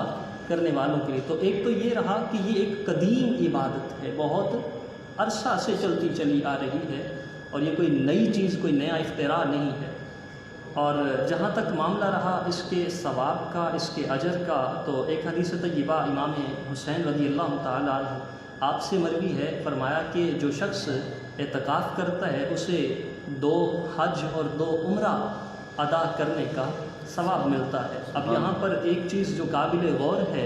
کرنے والوں کے لیے۔ تو ایک تو یہ رہا کہ یہ ایک قدیم عبادت ہے، بہت عرصہ سے چلتی چلی آ رہی ہے، اور یہ کوئی نئی چیز، کوئی نیا اختراع نہیں ہے۔ اور جہاں تک معاملہ رہا اس کے ثواب کا، اس کے اجر کا، تو ایک حدیث طیبہ امام حسین رضی اللہ تعالیٰ عنہ آپ سے مروی ہے، فرمایا کہ جو شخص اعتکاف کرتا ہے اسے 2 حج اور 2 عمرہ ادا کرنے کا ثواب ملتا ہے۔ اب یہاں پر ایک چیز جو قابل غور ہے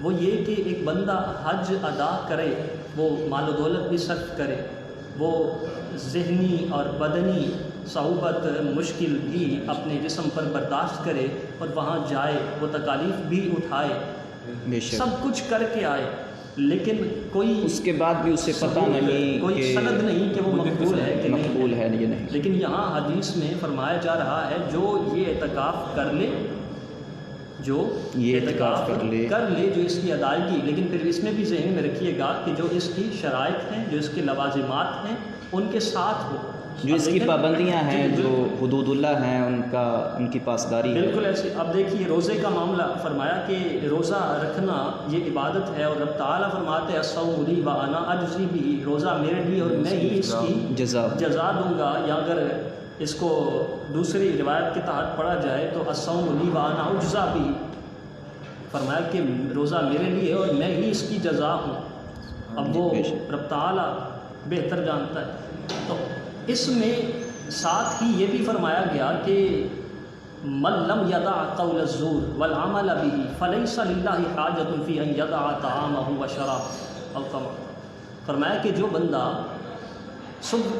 وہ یہ کہ ایک بندہ حج ادا کرے، وہ مال و دولت بھی صرف کرے، وہ ذہنی اور بدنی صعوبت، مشکل بھی اپنے جسم پر برداشت کرے اور وہاں جائے، وہ تکالیف بھی اٹھائے، سب کچھ کر کے آئے، لیکن کوئی اس کے بعد بھی اسے پتہ نہیں، کوئی سند نہیں کہ وہ مقبول ہے کہ مقبول ہے یہ نہیں۔ لیکن یہاں حدیث میں فرمایا جا رہا ہے جو یہ اعتکاف کر لے، جو یہ اعتکاف کر لے، جو اس کی ادائیگی، لیکن پھر اس میں بھی ذہن میں رکھیے گا کہ جو اس کی شرائط ہیں، جو اس کے لوازمات ہیں، ان کے ساتھ ہو، جو اس کی پابندیاں ہیں، جو حدود اللہ ہیں، ان کی پاسداری ہے۔ بالکل ایسے۔ اب دیکھیے روزے کا معاملہ فرمایا کہ روزہ رکھنا یہ عبادت ہے، اور رب تعالیٰ فرماتے ہیں الصوم لی وانا اجزی بہ، روزہ میرے لیے اور میں ہی اس کی جزا دوں گا، یا اگر اس کو دوسری روایت کے تحت پڑھا جائے تو الصوم لی وانا اجزا بہ، فرمایا کہ روزہ میرے لیے اور میں ہی اس کی جزا ہوں۔ اب وہ رب تعالیٰ بہتر جانتا ہے۔ تو اس میں ساتھ ہی یہ بھی فرمایا گیا کہ من لم یدع قول الزور والعمل به فلیس للہ حاجۃ فی ان یدع طعامہ وشرابہ، فرمایا کہ جو بندہ صبح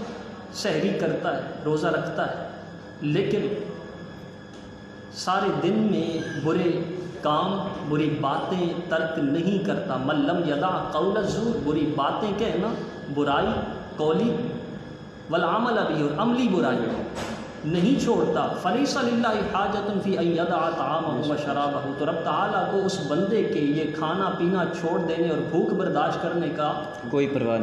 سحری کرتا ہے، روزہ رکھتا ہے، لیکن سارے دن میں برے کام، بری باتیں ترک نہیں کرتا، من لم یدع قول الزور، بری باتیں کہنا، برائی قولی، والعمل بھی، اور عملی برائی، نہیں چھوڑتا فلیس للہ حاجۃ فی ان یدع طعامہ و شرابہ، تو رب تعالیٰ کو اس بندے کے یہ کھانا پینا چھوڑ دینے اور بھوک برداشت کرنے کا کوئی پرواہ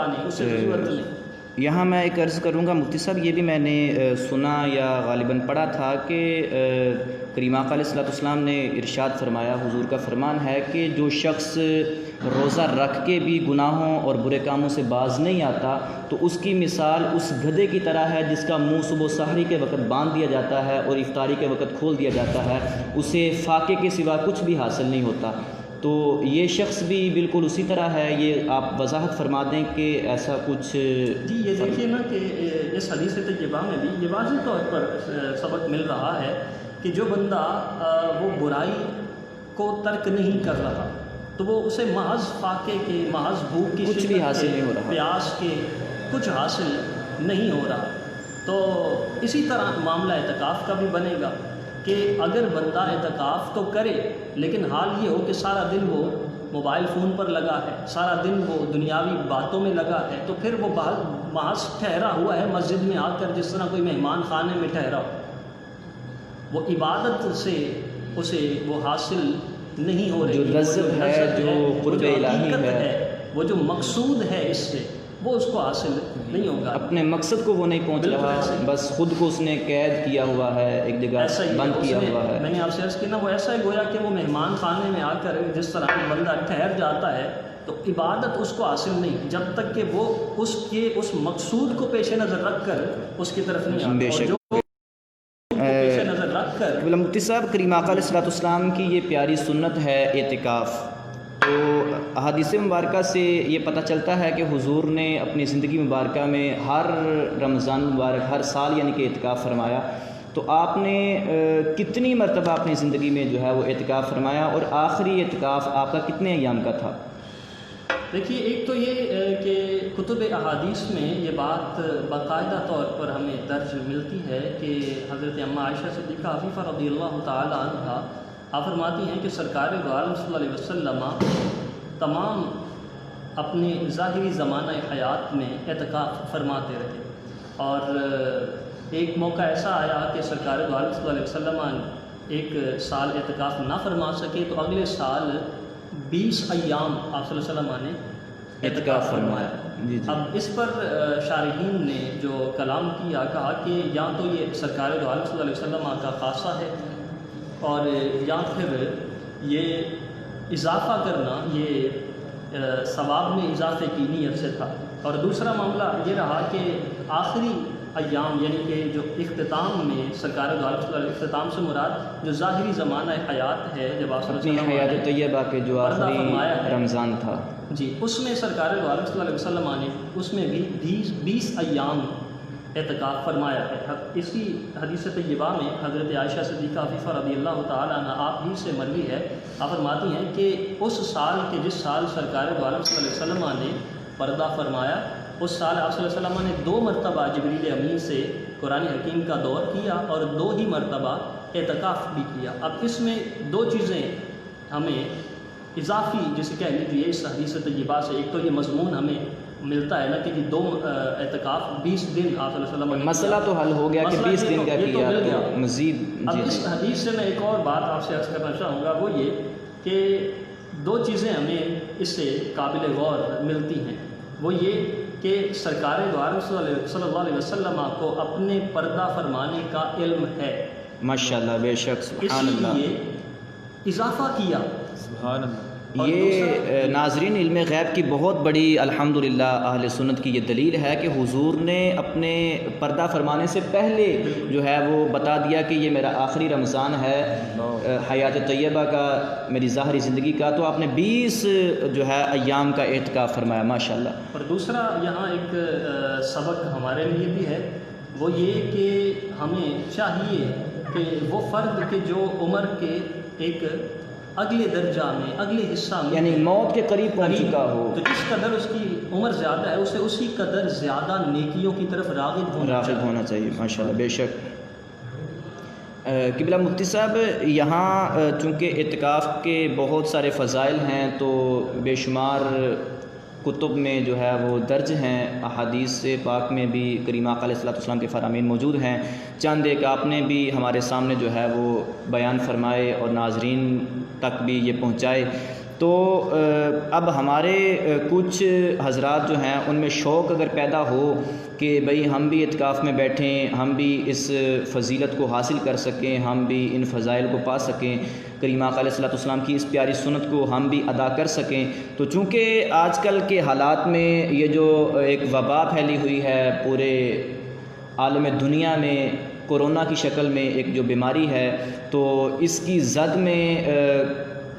نہیں، اسے ضرورت نہیں۔ یہاں میں ایک عرض کروں گا مفتی صاحب، یہ بھی میں نے سنا یا غالباً پڑھا تھا کہ کریم آقا علیہ السلام نے ارشاد فرمایا، حضور کا فرمان ہے کہ جو شخص روزہ رکھ کے بھی گناہوں اور برے کاموں سے باز نہیں آتا تو اس کی مثال اس گدھے کی طرح ہے جس کا منہ صبح سحری کے وقت باندھ دیا جاتا ہے اور افطاری کے وقت کھول دیا جاتا ہے، اسے فاقے کے سوا کچھ بھی حاصل نہیں ہوتا۔ تو یہ شخص بھی بالکل اسی طرح ہے، یہ آپ وضاحت فرما دیں کہ ایسا کچھ؟ جی یہ دیکھیے نا کہ اس حدیث طیبہ میں بھی یہ واضح طور پر سبق مل رہا ہے کہ جو بندہ وہ برائی کو ترک نہیں کر رہا تو وہ اسے محض فاقے کے، محض بھوک کی کچھ بھی حاصل نہیں ہو رہا، پیاس کے کچھ حاصل نہیں ہو رہا۔ تو اسی طرح معاملہ اعتکاف کا بھی بنے گا کہ اگر بندہ اعتکاف تو کرے لیکن حال یہ ہو کہ سارا دن وہ موبائل فون پر لگا ہے، سارا دن وہ دنیاوی باتوں میں لگا ہے، تو پھر وہ محض ٹھہرا ہوا ہے مسجد میں آ کر جس طرح کوئی مہمان خانے میں ٹھہرا ہو، وہ عبادت سے اسے وہ حاصل نہیں ہو رہی، جو لذت ہے، جو قرب الہی ہے، وہ جو مقصود ہے اس سے وہ اس کو حاصل نہیں ہوگا، اپنے مقصد کو وہ نہیں پہنچ رہا، بس خود کو اس نے قید کیا ہوا ہے، ایک جگہ بند کیا ہوا ہے۔ میں نے آپ سے عرض کی نا، وہ ایسا ہی گویا کہ وہ مہمان خانے میں آ کر جس طرح بندہ ٹھہر جاتا ہے تو عبادت اس کو حاصل نہیں جب تک کہ وہ اس مقصود کو پیش نظر رکھ کر اس کی طرف نہیں آتا۔ بے شک پیش نظر رکھ کر مفتی صاحب، کریم آقا علیہ السلام کی یہ پیاری سنت ہے اعتکاف، تو احادیث مبارکہ سے یہ پتہ چلتا ہے کہ حضور نے اپنی زندگی مبارکہ میں ہر رمضان مبارک ہر سال یعنی کہ اعتکاف فرمایا، تو آپ نے کتنی مرتبہ اپنی زندگی میں جو ہے وہ اعتکاف فرمایا، اور آخری اعتکاف آپ کا کتنے ایام کا تھا؟ دیکھیے، ایک تو یہ کہ کتب احادیث میں یہ بات باقاعدہ طور پر ہمیں درج ملتی ہے کہ حضرت اماں عائشہ صدیقہ عفیفہ رضی اللہ تعالی عنہا آپ فرماتی ہیں کہ سرکار دو عالم صلی اللہ علیہ وسلم تمام اپنے ظاہری زمانہ حیات میں اعتکاف فرماتے رہے، اور ایک موقع ایسا آیا کہ سرکار دو عالم صلی اللہ علیہ وسلم ایک سال اعتکاف نہ فرما سکے تو اگلے سال 20 ایام آپ صلی اللہ علیہ وسلم نے اعتکاف فرمایا۔ جی جی۔ اب اس پر شارحین نے جو کلام کیا، کہا کہ یا تو یہ سرکار دو عالم صلی اللہ علیہ وسلم کا خاصہ ہے، اور یا پھر یہ اضافہ کرنا یہ ثواب میں اضافے کی نیت سے تھا، اور دوسرا معاملہ یہ رہا کہ آخری ایام یعنی کہ جو اختتام میں سرکار دو عالم صلی اللہ علیہ وسلم، اختتام سے مراد جو ظاہری زمانہ حیات ہے، جب آپ صلی اللہ علیہ وسلم حیات طیبہ کے جو آخری رمضان تھا، جی اس میں سرکار دو عالم صلی اللہ علیہ وسلم نے اس میں بھی 20 ایام اعتکاف فرمایا ہے۔ اسی حدیث طیبہ میں حضرت عائشہ صدیقہ عفیفہ رضی اللہ تعالیٰ عنہ آپ ہی سے مروی ہے، آپ فرماتی ہیں کہ اس سال کے جس سال سرکار دو عالم صلی اللہ علیہ وسلم نے پردہ فرمایا، اس سال آپ صلی اللہ علیہ وسلم نے 2 مرتبہ جبریل امین سے قرآن حکیم کا دور کیا اور 2 ہی مرتبہ اعتکاف بھی کیا۔ اب اس میں 2 چیزیں ہمیں اضافی جسے کہہ لیجیے اس حدیث طیبہ سے، ایک تو یہ مضمون ہمیں ملتا ہے نا کہ 2 اعتکاف 20 دن آپ صلی اللہ علیہ وسلم، مسئلہ تو حل ہو گیا کہ 20 دن کا کیا مزید۔ اب اس حدیث سے میں ایک اور بات آپ سے عرض کرنا چاہوں گا، وہ یہ کہ 2 چیزیں ہمیں اس سے قابل غور ملتی ہیں، وہ یہ کہ سرکار دو عالم صلی اللہ علیہ وسلم کو اپنے پردہ فرمانے کا علم ہے، ماشاءاللہ، بے شک، سبحان اللہ، اس لیے اضافہ کیا، سبحان اللہ۔ یہ ناظرین علم غیب کی بہت بڑی الحمدللہ اہل سنت کی یہ دلیل ہے کہ حضور نے اپنے پردہ فرمانے سے پہلے جو ہے وہ بتا دیا کہ یہ میرا آخری رمضان ہے حیات طیبہ کا، میری ظاہری زندگی کا، تو آپ نے 20 جو ہے ایام کا اعتکاف فرمایا، ماشاءاللہ۔ اور دوسرا یہاں ایک سبق ہمارے لیے بھی ہے، وہ یہ کہ ہمیں چاہیے کہ وہ فرد کے جو عمر کے ایک اگلے درجہ میں، اگلے حصہ میں، یعنی موت کے قریب پہنچ چکا ہو، تو جس قدر اس کی عمر زیادہ ہے اسے اسی قدر زیادہ نیکیوں کی طرف راغب ہونا چاہیے، ماشاءاللہ، بے شک۔ قبلہ مفتی صاحب، یہاں چونکہ اعتکاف کے بہت سارے فضائل ہیں تو بے شمار کتب میں جو ہے وہ درج ہیں، احادیث پاک میں بھی کریم آقا علیہ الصلوۃ والسلام کے فرامین موجود ہیں، چند ایک آپ نے بھی ہمارے سامنے جو ہے وہ بیان فرمائے اور ناظرین تک بھی یہ پہنچائے۔ تو اب ہمارے کچھ حضرات جو ہیں ان میں شوق اگر پیدا ہو کہ بھئی ہم بھی اعتکاف میں بیٹھیں، ہم بھی اس فضیلت کو حاصل کر سکیں، ہم بھی ان فضائل کو پا سکیں، کریم آقا علیہ الصلوۃ والسلام کی اس پیاری سنت کو ہم بھی ادا کر سکیں، تو چونکہ آج کل کے حالات میں یہ جو ایک وبا پھیلی ہوئی ہے پورے عالم دنیا میں، کورونا کی شکل میں ایک جو بیماری ہے، تو اس کی زد میں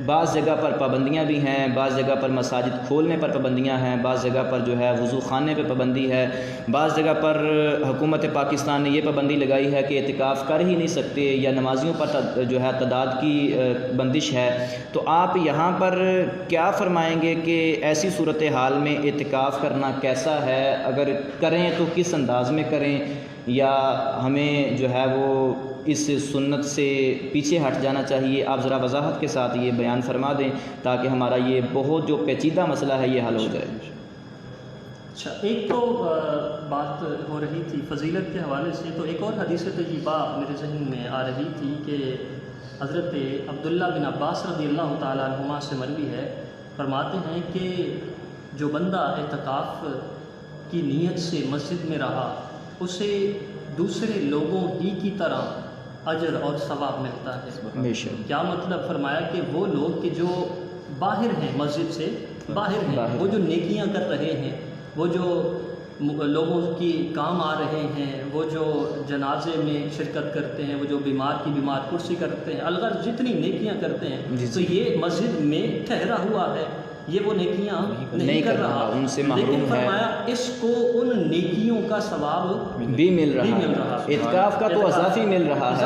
بعض جگہ پر پابندیاں بھی ہیں، بعض جگہ پر مساجد کھولنے پر پابندیاں ہیں، بعض جگہ پر جو ہے وضو خانے پہ پابندی ہے، بعض جگہ پر حکومت پاکستان نے یہ پابندی لگائی ہے کہ اعتکاف کر ہی نہیں سکتے، یا نمازیوں پر جو ہے تعداد کی بندش ہے۔ تو آپ یہاں پر کیا فرمائیں گے کہ ایسی صورتحال میں اعتکاف کرنا کیسا ہے؟ اگر کریں تو کس انداز میں کریں، یا ہمیں جو ہے وہ اس سنت سے پیچھے ہٹ جانا چاہیے؟ آپ ذرا وضاحت کے ساتھ یہ بیان فرما دیں تاکہ ہمارا یہ بہت جو پیچیدہ مسئلہ ہے یہ حل ہو جائے۔ اچھا، ایک تو بات ہو رہی تھی فضیلت کے حوالے سے، تو ایک اور حدیث طیبہ میرے ذہن میں آ رہی تھی کہ حضرت عبداللہ بن عباس رضی اللہ تعالیٰ عنہما سے مروی ہے، فرماتے ہیں کہ جو بندہ اعتکاف کی نیت سے مسجد میں رہا، اسے دوسرے لوگوں ہی کی طرح اجر اور ثواب ملتا ہے۔ بے شک۔ کیا مطلب؟ فرمایا کہ وہ لوگ کہ جو باہر ہیں، مسجد سے باہر ہیں، وہ جو نیکیاں کر رہے ہیں، وہ جو لوگوں کی کام آ رہے ہیں، وہ جو جنازے میں شرکت کرتے ہیں، وہ جو بیمار کی بیمار کرسی کرتے ہیں، الغرض جتنی نیکیاں کرتے ہیں، تو یہ مسجد میں ٹھہرا ہوا ہے، یہ وہ نیکیاں نہیں کر رہا، ان سے محروم لیکن ہے، فرمایا اس کو ان نیکیوں کا ثواب بھی مل رہا ہے، اعتکاف کا تو اضافی مل رہا ہے۔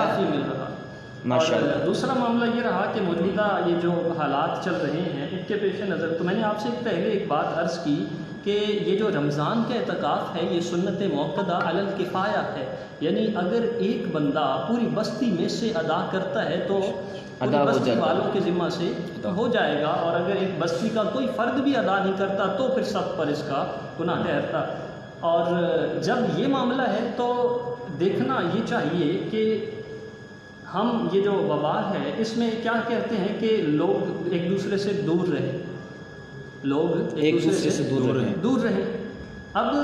اور دوسرا معاملہ یہ رہا کہ موجودہ یہ جو حالات چل رہے ہیں ان کے پیش نظر، تو میں نے آپ سے پہلے ایک بات عرض کی کہ یہ جو رمضان کا اعتکاف ہے یہ سنت موقدہ علی الکفایہ ہے، یعنی اگر ایک بندہ پوری بستی میں سے ادا کرتا ہے تو پوری بستی والوں کے ذمہ سے ہو جائے گا، اور اگر ایک بستی کا کوئی فرد بھی ادا نہیں کرتا تو پھر سب پر اس کا گناہ ٹھہرتا۔ اور جب یہ معاملہ ہے تو دیکھنا یہ چاہیے کہ ہم یہ جو وبا ہے اس میں کیا کہتے ہیں کہ لوگ ایک دوسرے سے دور رہیں، لوگ ایک دوسرے سے دور رہیں۔ اب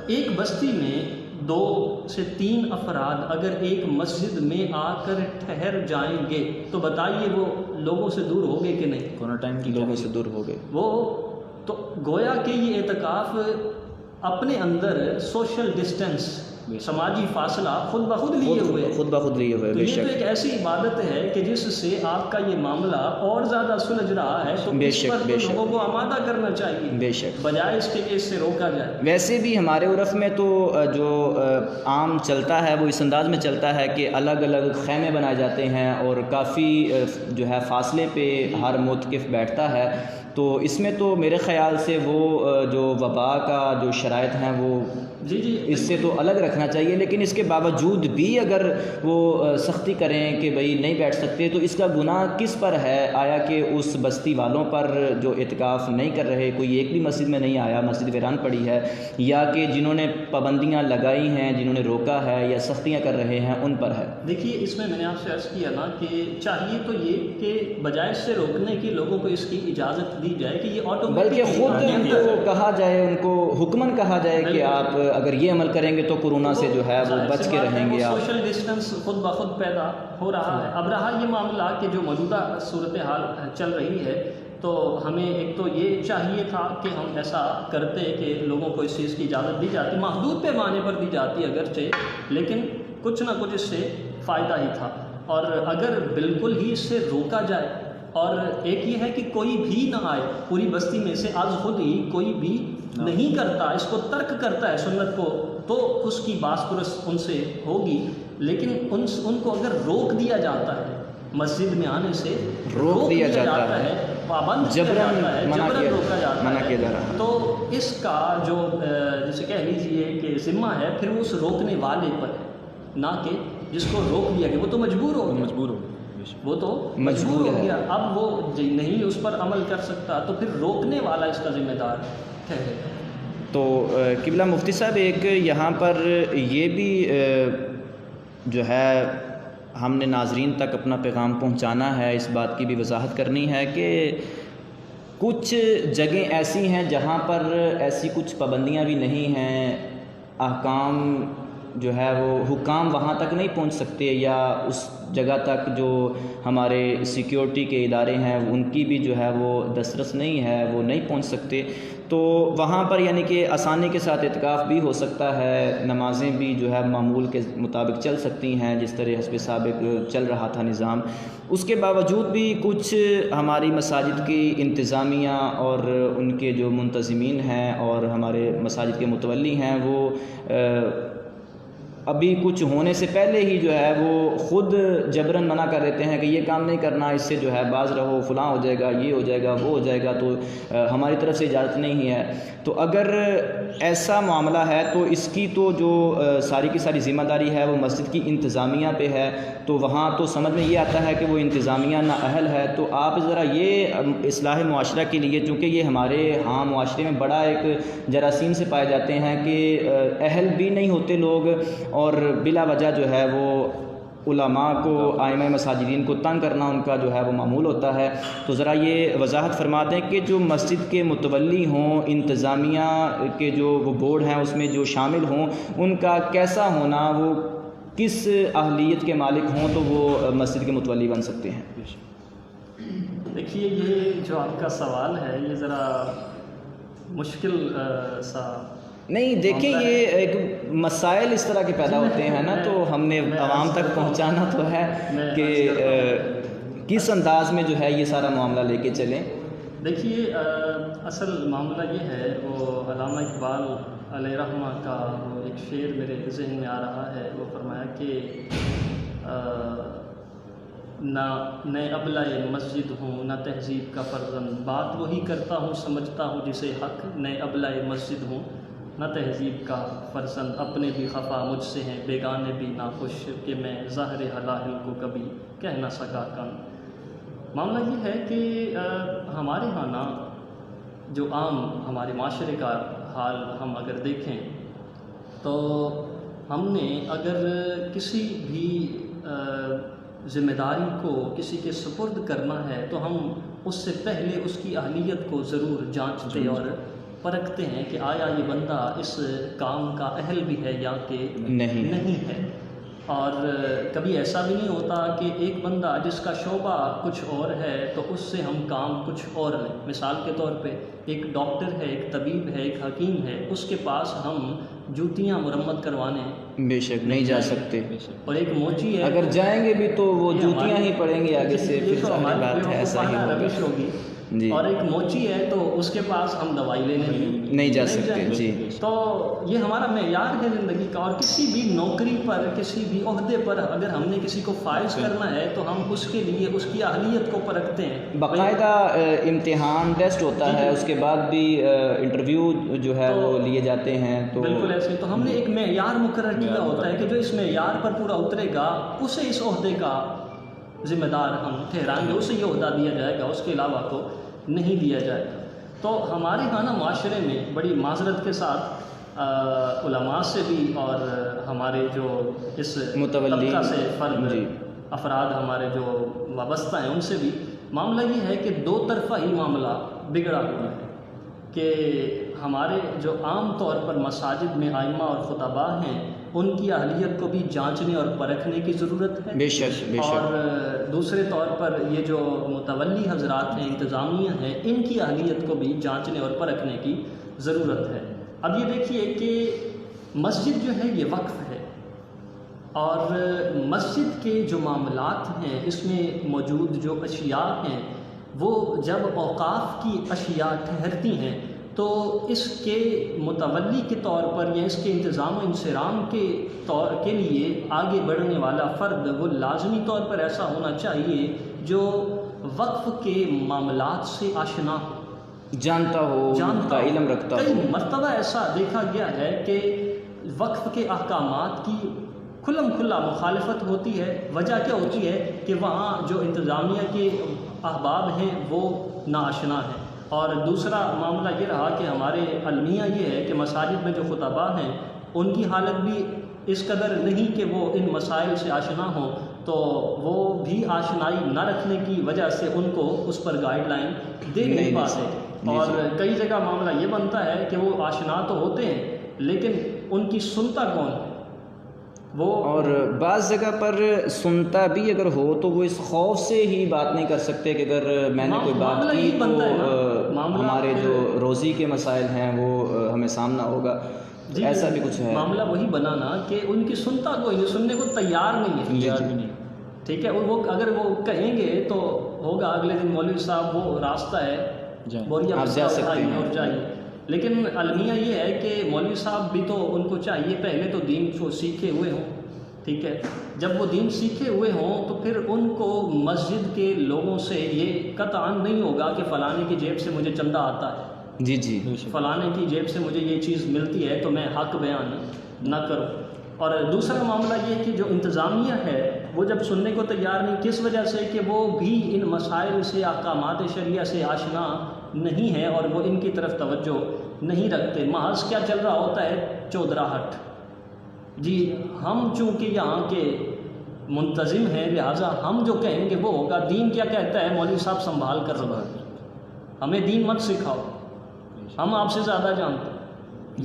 ایک بستی میں 2 سے 3 افراد اگر ایک مسجد میں آ کر ٹھہر جائیں گے تو بتائیے وہ لوگوں سے دور ہو گئے کہ نہیں؟ کورونا ٹائم کی لوگوں سے دور ہو گئے۔ وہ تو گویا کہ یہ اعتکاف اپنے اندر سوشل ڈسٹینس، سماجی فاصلہ خود بخود لیے ہوئے، تو یہ تو ایک ایسی عبادت ہے کہ جس سے آپ کا یہ معاملہ اور زیادہ سلجھ رہا ہے، تو اس پر تو لوگوں کو آمادہ کرنا چاہیے، بے شک، بجائے اس کے کہ اس سے روکا جائے۔ ویسے بھی ہمارے عرف میں تو جو عام چلتا ہے وہ اس انداز میں چلتا ہے کہ الگ الگ خیمے بنائے جاتے ہیں اور کافی جو ہے فاصلے پہ ہر معتکف بیٹھتا ہے، تو اس میں تو میرے خیال سے وہ جو وبا کا جو شرائط ہیں وہ اس سے تو الگ رکھنا چاہیے، لیکن اس کے باوجود بھی اگر وہ سختی کریں کہ بھئی نہیں بیٹھ سکتے تو اس کا گناہ کس پر ہے؟ آیا کہ اس بستی والوں پر جو اعتکاف نہیں کر رہے، کوئی ایک بھی مسجد میں نہیں آیا، مسجد ویران پڑی ہے، یا کہ جنہوں نے پابندیاں لگائی ہیں، جنہوں نے روکا ہے یا سختیاں کر رہے ہیں ان پر ہے؟ دیکھیے اس میں نے آپ سے عرض کیا نا کہ چاہیے تو یہ کہ بجائے اس سے روکنے کی لوگوں کو اس کی اجازت دی جائے کہ یہ بلکہ خود ان کو کہا جائے، ان کو حکمن کہا جائے کہ آپ اگر یہ عمل کریں گے تو کورونا سے جو ہے وہ بچ کے رہیں گے۔ آپ سوشل ڈسٹینس خود بخود پیدا ہو رہا ہے۔ اب رہا یہ معاملہ کہ جو موجودہ صورتحال چل رہی ہے، تو ہمیں ایک تو یہ چاہیے تھا کہ ہم ایسا کرتے کہ لوگوں کو اس چیز کی اجازت دی جاتی، محدود پیمانے پر دی جاتی اگرچہ، لیکن کچھ نہ کچھ اس سے فائدہ ہی تھا۔ اور اگر بالکل ہی اس سے روکا جائے، اور ایک یہ ہے کہ کوئی بھی نہ آئے پوری بستی میں سے، از خود ہی کوئی بھی نہیں کرتا، اس کو ترک کرتا ہے سنت کو، تو اس کی باس پرس ان سے ہوگی، لیکن ان کو اگر روک دیا جاتا ہے، مسجد میں آنے سے روک دیا جاتا ہے، پابند کیا جاتا ہے، جبرن روکا جاتا ہے، تو اس کا جو جسے کہہ لیجیے کہ ذمہ ہے پھر اس روکنے والے پر ہے، نہ کہ جس کو روک دیا گیا، وہ تو مجبور ہو گیا، وہ تو مجبور ہو گیا، اب وہ نہیں اس پر عمل کر سکتا، تو پھر روکنے والا اس کا ذمہ دار ہے۔ ٹھہرے۔ تو قبلہ مفتی صاحب ایک یہاں پر یہ بھی جو ہے ہم نے ناظرین تک اپنا پیغام پہنچانا ہے، اس بات کی بھی وضاحت کرنی ہے کہ کچھ جگہیں ایسی ہیں جہاں پر ایسی کچھ پابندیاں بھی نہیں ہیں، احکام جو ہے وہ حکام وہاں تک نہیں پہنچ سکتے، یا اس جگہ تک جو ہمارے سیکیورٹی کے ادارے ہیں ان کی بھی جو ہے وہ دسترس نہیں ہے، وہ نہیں پہنچ سکتے، تو وہاں پر یعنی کہ آسانی کے ساتھ اعتکاف بھی ہو سکتا ہے، نمازیں بھی جو ہے معمول کے مطابق چل سکتی ہیں جس طرح حسب سابق چل رہا تھا نظام۔ اس کے باوجود بھی کچھ ہماری مساجد کی انتظامیہ اور ان کے جو منتظمین ہیں اور ہمارے مساجد کے متولی ہیں وہ ابھی کچھ ہونے سے پہلے ہی جو ہے وہ خود جبراً منع کر دیتے ہیں کہ یہ کام نہیں کرنا، اس سے جو ہے باز رہو، فلاں ہو جائے گا، یہ ہو جائے گا، وہ ہو جائے گا، تو ہماری طرف سے اجازت نہیں ہے۔ تو اگر ایسا معاملہ ہے تو اس کی تو جو ساری کی ساری ذمہ داری ہے وہ مسجد کی انتظامیہ پہ ہے، تو وہاں تو سمجھ میں یہ آتا ہے کہ وہ انتظامیہ نااہل ہے۔ تو آپ ذرا یہ اصلاح معاشرہ کے لیے، چونکہ یہ ہمارے ہاں معاشرے میں بڑا ایک جراثیم سے پائے جاتے ہیں کہ اہل بھی نہیں ہوتے لوگ، اور بلا وجہ جو ہے وہ علماء کو، ائمہ مساجدین کو تنگ کرنا ان کا جو ہے وہ معمول ہوتا ہے۔ تو ذرا یہ وضاحت فرما دیں کہ جو مسجد کے متولی ہوں، انتظامیہ کے جو وہ بورڈ ہیں اس میں جو شامل ہوں، ان کا کیسا ہونا، وہ کس اہلیت کے مالک ہوں تو وہ مسجد کے متولی بن سکتے ہیں؟ دیکھیے، یہ جو آپ کا سوال ہے یہ ذرا مشکل سا نہیں، دیکھیں یہ ایک مسائل اس طرح کے پیدا ہوتے ہیں نا، تو ہم نے عوام تک پہنچانا تو ہے کہ کس انداز میں جو ہے یہ سارا معاملہ لے کے چلیں۔ دیکھیے، اصل معاملہ یہ ہے، وہ علامہ اقبال علیہ رحمہ کا وہ ایک شعر میرے ذہن میں آ رہا ہے، وہ فرمایا کہ نہ میں ابلہ مسجد ہوں نہ تہذیب کا فرزند، بات وہی کرتا ہوں سمجھتا ہوں جسے حق، میں ابلہ مسجد ہوں نہ تہذیب کا فرزند، اپنے بھی خفا مجھ سے ہیں بیگانے بھی ناخوش، کہ میں ظاہر حلال کو کبھی کہہ نہ سکا کن۔ معاملہ یہ ہے کہ ہمارے ہاں نا جو عام ہمارے معاشرے کا حال ہم اگر دیکھیں تو ہم نے اگر کسی بھی ذمہ داری کو کسی کے سپرد کرنا ہے تو ہم اس سے پہلے اس کی اہلیت کو ضرور جانچتے اور پرکھتے ہیں کہ آیا یہ بندہ اس کام کا اہل بھی ہے یا کہ نہیں ہے۔ اور کبھی ایسا بھی نہیں ہوتا کہ ایک بندہ جس کا شعبہ کچھ اور ہے تو اس سے ہم کام کچھ اور لیں۔ مثال کے طور پہ ایک ڈاکٹر ہے، ایک طبیب ہے، ایک حکیم ہے، اس کے پاس ہم جوتیاں مرمت کروانے بے شک نہیں جا سکتے، اور ایک موچی ہے، اگر جائیں گے بھی تو وہ جوتیاں ہی پڑیں گے آگے سے، پھر ظاہر بات ہے ایسا ہی ہوگی جی۔ اور ایک موچی ہے تو اس کے پاس ہم دوائی لینے نہیں جا سکتے جی۔ تو یہ ہمارا معیار ہے زندگی کا، اور کسی بھی نوکری پر، کسی بھی عہدے پر اگر ہم نے کسی کو فائز کرنا ہے تو ہم اس کے لیے اس کی اہلیت کو پرکھتے ہیں، باقاعدہ امتحان ٹیسٹ ہوتا ہے، اس کے بعد بھی انٹرویو جو ہے وہ لیے جاتے ہیں، تو بالکل ایسے تو ہم نے ایک معیار مقرر کیا ہوتا ہے کہ جو اس معیار پر پورا اترے گا اسے اس عہدے کا ذمہ دار ہم ٹھہرائیں گے، اسے یہ عہدہ دیا جائے گا، اس کے علاوہ تو نہیں دیا جائے گا۔ تو ہمارے ہاں نا معاشرے میں بڑی معذرت کے ساتھ علماء سے بھی اور ہمارے جو اس طبقہ سے فرد افراد ہمارے جو وابستہ ہیں ان سے بھی معاملہ یہ ہے کہ دو طرفہ ہی معاملہ بگڑا ہوا ہے کہ ہمارے جو عام طور پر مساجد میں ائمہ اور خطباء ہیں ان کی اہلیت کو بھی جانچنے اور پرکھنے کی ضرورت ہے، بے شک اور دوسرے طور پر یہ جو متولی حضرات ہیں، انتظامیہ ہیں، ان کی اہلیت کو بھی جانچنے اور پرکھنے کی ضرورت ہے۔ اب یہ دیکھیے کہ مسجد جو ہے یہ وقف ہے، اور مسجد کے جو معاملات ہیں اس میں موجود جو اشیاء ہیں وہ جب اوقاف کی اشیاء ٹھہرتی ہیں تو اس کے متولی کے طور پر یا اس کے انتظام و انصرام کے لیے آگے بڑھنے والا فرد وہ لازمی طور پر ایسا ہونا چاہیے جو وقف کے معاملات سے آشنا ہو، جانتا ہو، علم رکھتا ہو۔ کئی مرتبہ ایسا دیکھا گیا ہے کہ وقف کے احکامات کی کھلم کھلا مخالفت ہوتی ہے۔ وجہ کیا ہوتی ہے کہ وہاں جو انتظامیہ کے احباب ہیں وہ ناآشنا ہیں، اور دوسرا معاملہ یہ رہا کہ ہمارے المیہ یہ ہے کہ مساجد میں جو خطباء ہیں ان کی حالت بھی اس قدر نہیں کہ وہ ان مسائل سے آشنا ہوں، تو وہ بھی آشنائی نہ رکھنے کی وجہ سے ان کو اس پر گائیڈ لائن دے نہیں پاتے، اور کئی جگہ معاملہ یہ بنتا ہے کہ وہ آشنا تو ہوتے ہیں لیکن ان کی سنتا کون ہے وہ، اور بعض جگہ پر سنتا بھی اگر ہو تو وہ اس خوف سے ہی بات نہیں کر سکتے کہ اگر میں نے کوئی بات کی تو ہمارے جو روزی کے مسائل ہیں وہ ہمیں سامنا ہوگا، ایسا بھی کچھ ہے۔ معاملہ وہی بنانا کہ ان کی سنتا کوئی سننے کو تیار نہیں ہے، ٹھیک ہے، وہ اگر وہ کہیں گے تو ہوگا اگلے دن مولوی صاحب وہ راستہ ہے بوریا اٹھائیے اور جائیے، لیکن المیہ یہ ہے کہ مولوی صاحب بھی تو ان کو چاہیے پہلے تو دین کو سیکھے ہوئے ہوں، ٹھیک ہے، جب وہ دین سیکھے ہوئے ہوں تو پھر ان کو مسجد کے لوگوں سے یہ قطعاً نہیں ہوگا کہ فلانے کی جیب سے مجھے چندہ آتا ہے، جی جی فلانے کی جیب سے مجھے یہ چیز ملتی ہے تو میں حق بیان نہ کروں۔ اور دوسرا معاملہ یہ کہ جو انتظامیہ ہے وہ جب سننے کو تیار نہیں، کس وجہ سے کہ وہ بھی ان مسائل سے احکامات شریعہ سے آشنا نہیں ہے اور وہ ان کی طرف توجہ نہیں رکھتے، محض کیا چل رہا ہوتا ہے چودراہٹ، جی ہم چونکہ یہاں کے منتظم ہیں لہٰذا ہم جو کہیں گے وہ ہوگا، دین کیا کہتا ہے مولوی صاحب سنبھال کر رہا ہے، ہمیں دین مت سکھاؤ، ہم آپ سے زیادہ جانتے ہیں،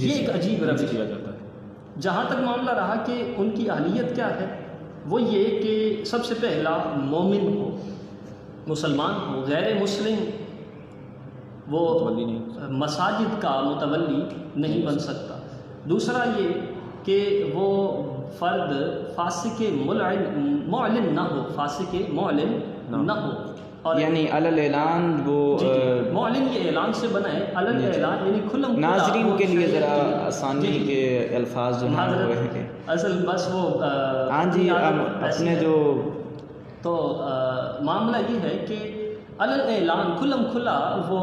یہ ایک عجیب روش کیا جاتا ہے۔ جہاں تک معاملہ رہا کہ ان کی اہلیت کیا ہے، وہ یہ کہ سب سے پہلا مومن ہو، مسلمان ہو، غیر مسلم وہ مساجد کا متولی نہیں بن سکتا۔ دوسرا یہ کہ وہ فرد فاسق معلن نہ ہو، فاسق معلن نہ ہو، اور یعنی علل اعلان وہ معلن یہ اعلان سے بنا ہے، علل اعلان یعنی کھلم ناظرین کے لیے ذرا آسانی کے الفاظ جو ہیں اصل بس وہ ہاں جی اپنے جو تو معاملہ یہ ہے کہ علل اعلان کھلم کھلا وہ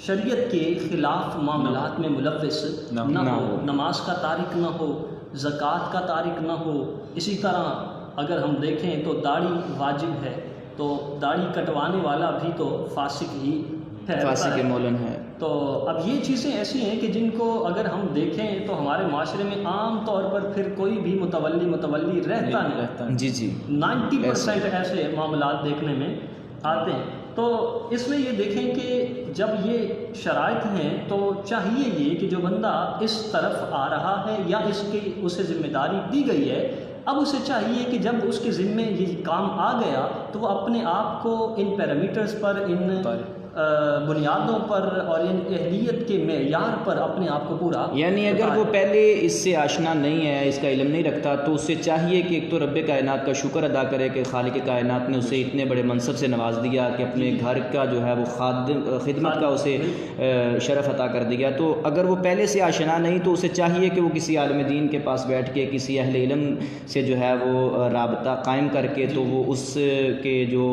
شریعت کے خلاف معاملات میں ملوث نہ ہو، نماز کا تارک نہ ہو، زکوٰۃ کا تارک نہ ہو، اسی طرح اگر ہم دیکھیں تو داڑھی واجب ہے تو داڑھی کٹوانے والا بھی تو فاسق ہی فاسق معلن ہے۔ تو اب یہ چیزیں ایسی ہیں کہ جن کو اگر ہم دیکھیں تو ہمارے معاشرے میں عام طور پر پھر کوئی بھی متولی رہتا نہیں، جی جی 90% ایسے معاملات دیکھنے میں آتے ہیں۔ تو اس میں یہ دیکھیں کہ جب یہ شرائط ہیں تو چاہیے یہ کہ جو بندہ اس طرف آ رہا ہے یا اسے ذمہ داری دی گئی ہے، اب اسے چاہیے کہ جب اس کے ذمے یہ کام آ گیا تو وہ اپنے آپ کو ان پیرامیٹرز پر، ان بنیادوں پر اور ان اہلیت کے معیار پر اپنے آپ کو پورا، یعنی اگر وہ پہلے اس سے آشنا نہیں ہے، اس کا علم نہیں رکھتا، تو اسے چاہیے کہ ایک تو رب کائنات کا شکر ادا کرے کہ خالق کائنات نے اسے اتنے بڑے منصب سے نواز دیا کہ اپنے گھر کا جو ہے وہ خدمت کا اسے شرف عطا کر دیا، تو اگر وہ پہلے سے آشنا نہیں تو اسے چاہیے کہ وہ کسی عالم دین کے پاس بیٹھ کے کسی اہل علم سے جو ہے وہ رابطہ قائم کر کے تو وہ اس کے جو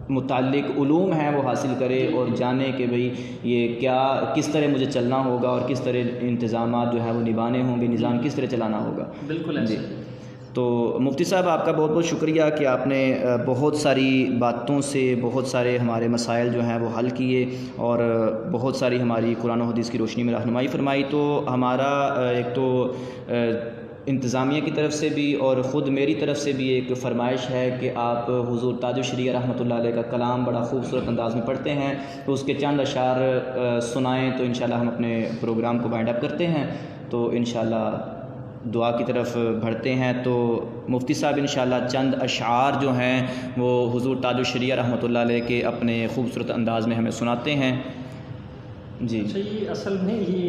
متعلق علوم ہیں وہ حاصل کرے اور جانے کہ بھئی یہ کیا، کس طرح مجھے چلنا ہوگا اور کس طرح انتظامات جو ہے وہ نبھانے ہوں گے، نظام کس طرح چلانا ہوگا۔ بالکل ایسے۔ تو مفتی صاحب آپ کا بہت بہت شکریہ کہ آپ نے بہت ساری باتوں سے بہت سارے ہمارے مسائل جو ہیں وہ حل کیے اور بہت ساری ہماری قرآن و حدیث کی روشنی میں رہنمائی فرمائی۔ تو ہمارا ایک تو انتظامیہ کی طرف سے بھی اور خود میری طرف سے بھی ایک فرمائش ہے کہ آپ حضور تاج الشریعہ رحمۃ اللہ علیہ کا کلام بڑا خوبصورت انداز میں پڑھتے ہیں تو اس کے چند اشعار سنائیں تو انشاءاللہ ہم اپنے پروگرام کو وائنڈ اپ کرتے ہیں، تو انشاءاللہ دعا کی طرف بڑھتے ہیں۔ تو مفتی صاحب انشاءاللہ چند اشعار جو ہیں وہ حضور تاج الشریعہ رحمۃ اللہ علیہ کے اپنے خوبصورت انداز میں ہمیں سناتے ہیں۔ جی اچھا، یہ اصل میں یہ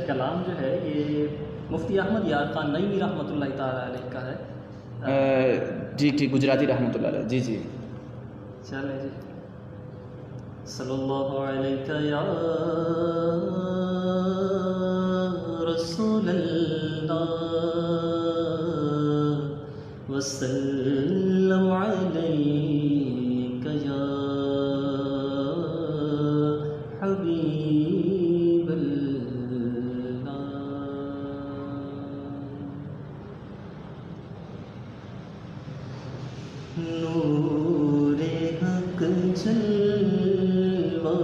کلام جو ہے یہ مفتی احمد یار خان نعیمی رحمۃ اللہ تعالیٰ علیہ کا ہے، جی ٹھیک، گجراتی رحمۃ اللہ علیہ، جی جی چلے جی۔ صلی اللہ علیہ یا رسول اللہ وسلم علیک یا حبیب اللہ۔ نور حق جلوہ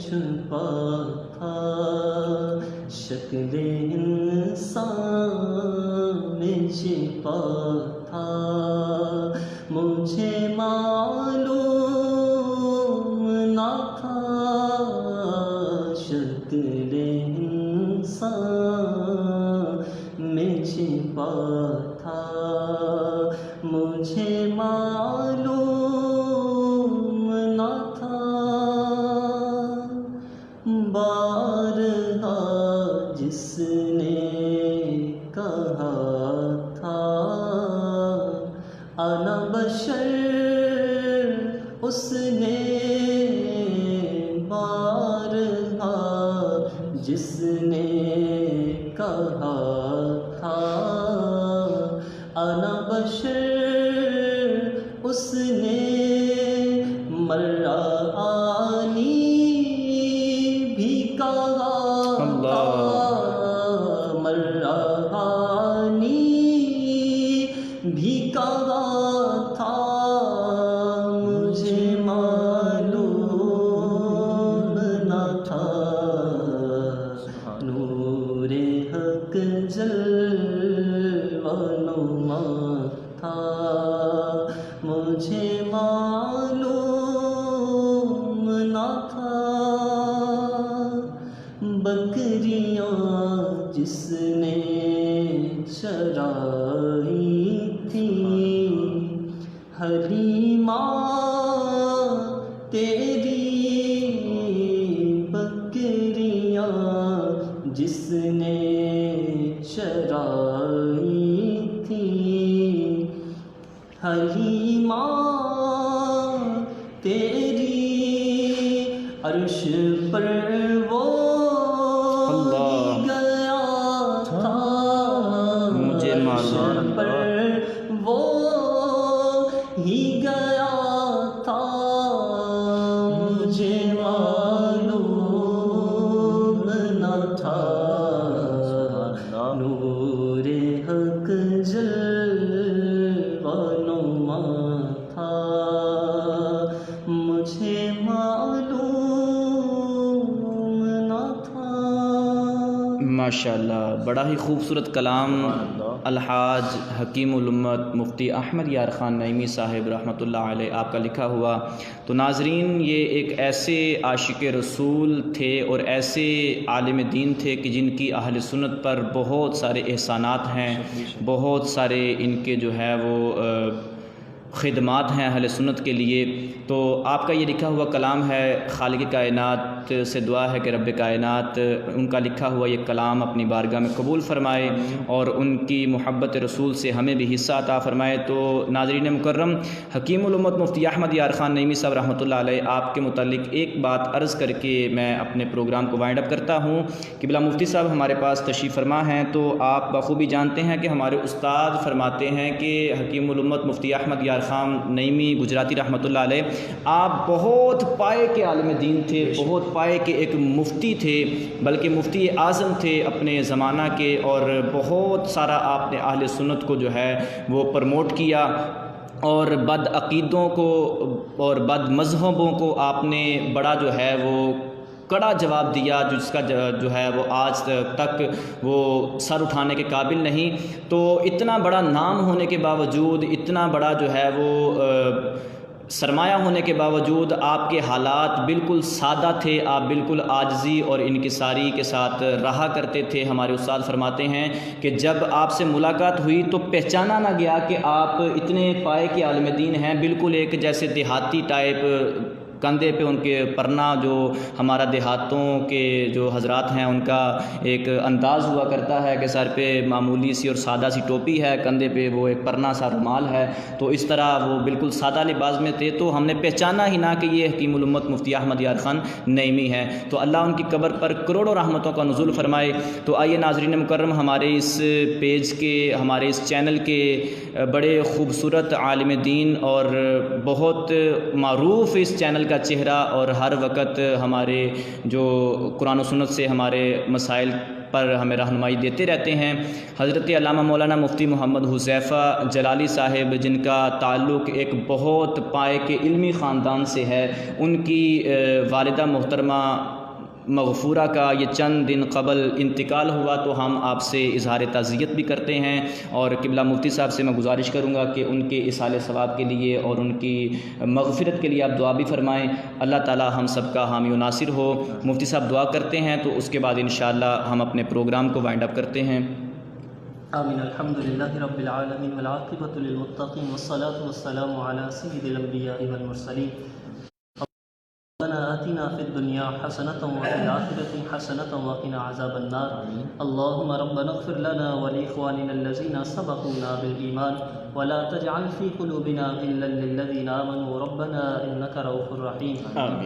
چھپا تھا، شکل انسان میں چھپا تھا، مجھے معلوم نہ تھا، شکل انسان میں چھپا تھا، مجھے معلوم نہ تھا، بارہا جس نے کہا تھا انا بشر، اس نے بارہا جس نے کہا تھا انا بشر، اس نے مرآنی بھی کہا تھا، مرآنی بھی کہا تھا، مجھے معلوم نہ تھا، نور حق جلوہ نما تھا، مجھے معلوم نہ تھا، بکریاں جس نے چرائی تھیں، حلیمہ تیری بکریاں جس نے چرائی تھیں، حلیمہ تیری عرش پر وہ ہی گیا تھا، مجھے عرش پر وہ ہی گیا تھا، مجھے معلوم نہ تھا، نور حق جلوہ نما تھا، مجھے معلوم نہ تھا۔ ماشاءاللہ، بڑا ہی خوبصورت کلام الحاج حکیم الامت مفتی احمد یار خان نعیمی صاحب رحمۃ اللہ علیہ آپ کا لکھا ہوا۔ تو ناظرین، یہ ایک ایسے عاشق رسول تھے اور ایسے عالم دین تھے کہ جن کی اہل سنت پر بہت سارے احسانات ہیں، بہت سارے ان کے جو ہے وہ خدمات ہیں اہل سنت کے لیے۔ تو آپ کا یہ لکھا ہوا کلام ہے، خالق کائنات سے دعا ہے کہ رب کائنات ان کا لکھا ہوا یہ کلام اپنی بارگاہ میں قبول فرمائے اور ان کی محبت رسول سے ہمیں بھی حصہ عطا فرمائے۔ تو ناظرین مکرم، حکیم الامت مفتی احمد یار خان نعیمی صاحب رحمۃ اللہ علیہ آپ کے متعلق ایک بات عرض کر کے میں اپنے پروگرام کو وائنڈ اپ کرتا ہوں کہ بلا مفتی صاحب ہمارے پاس تشریف فرما ہیں۔ تو آپ بخوبی جانتے ہیں کہ ہمارے استاد فرماتے ہیں کہ حکیم الامت مفتی احمد یار خان نعیمی گجراتی رحمۃ اللہ علیہ آپ بہت پائے کے عالم دین تھے، بہت پائے کے ایک مفتی تھے، بلکہ مفتی اعظم تھے اپنے زمانہ کے، اور بہت سارا آپ نے اہل سنت کو جو ہے وہ پروموٹ کیا، اور بد عقیدوں کو اور بد مذہبوں کو آپ نے بڑا جو ہے وہ کڑا جواب دیا، جس کا جو ہے وہ آج تک وہ سر اٹھانے کے قابل نہیں۔ تو اتنا بڑا نام ہونے کے باوجود، اتنا بڑا جو ہے وہ سرمایہ ہونے کے باوجود آپ کے حالات بالکل سادہ تھے، آپ بالکل عاجزی اور انکساری کے ساتھ رہا کرتے تھے۔ ہمارے استاد فرماتے ہیں کہ جب آپ سے ملاقات ہوئی تو پہچانا نہ گیا کہ آپ اتنے پائے کے عالم دین ہیں، بالکل ایک جیسے دیہاتی ٹائپ، کندھے پہ ان کے پرنا، جو ہمارا دیہاتوں کے جو حضرات ہیں ان کا ایک انداز ہوا کرتا ہے کہ سر پہ معمولی سی اور سادہ سی ٹوپی ہے، کندھے پہ وہ ایک پرنا سا رومال ہے، تو اس طرح وہ بالکل سادہ لباس میں تھے۔ تو ہم نے پہچانا ہی نہ کہ یہ حکیم الامت مفتی احمد یار خان نعیمی ہے۔ تو اللہ ان کی قبر پر کروڑوں رحمتوں کا نزول فرمائے۔ تو آئیے ناظرین مکرم، ہمارے اس پیج کے، ہمارے اس چینل کے بڑے خوبصورت عالم دین اور بہت معروف اس چینل کا چہرہ، اور ہر وقت ہمارے جو قرآن و سنت سے ہمارے مسائل پر ہمیں رہنمائی دیتے رہتے ہیں۔ حضرت علامہ مولانا مفتی محمد حذیفہ جلالی صاحب، جن کا تعلق ایک بہت پائے کے علمی خاندان سے ہے، ان کی والدہ محترمہ مغفورہ کا یہ چند دن قبل انتقال ہوا، تو ہم آپ سے اظہار تعزیت بھی کرتے ہیں، اور قبلہ مفتی صاحب سے میں گزارش کروں گا کہ ان کے ایصال ثواب کے لیے اور ان کی مغفرت کے لیے آپ دعا بھی فرمائیں۔ اللہ تعالی ہم سب کا حامی و ناصر ہو۔ مفتی صاحب دعا کرتے ہیں تو اس کے بعد انشاءاللہ ہم اپنے پروگرام کو وائنڈ اپ کرتے ہیں۔ آمین۔ الحمد للہ رب العالمین والعاقبۃ للمتقین والصلاة والسلام علی سید الانبیاء والمرسلین۔ ربنا آتنا فی الدنیا حسنة وفی الآخرة حسنة وقنا عذاب النار۔ اللهم ربنا اغفر لنا ولإخواننا الذين سبقونا بالإيمان ولا تجعل في قلوبنا غلا للذين آمنوا ربنا إنك رؤوف رحيم۔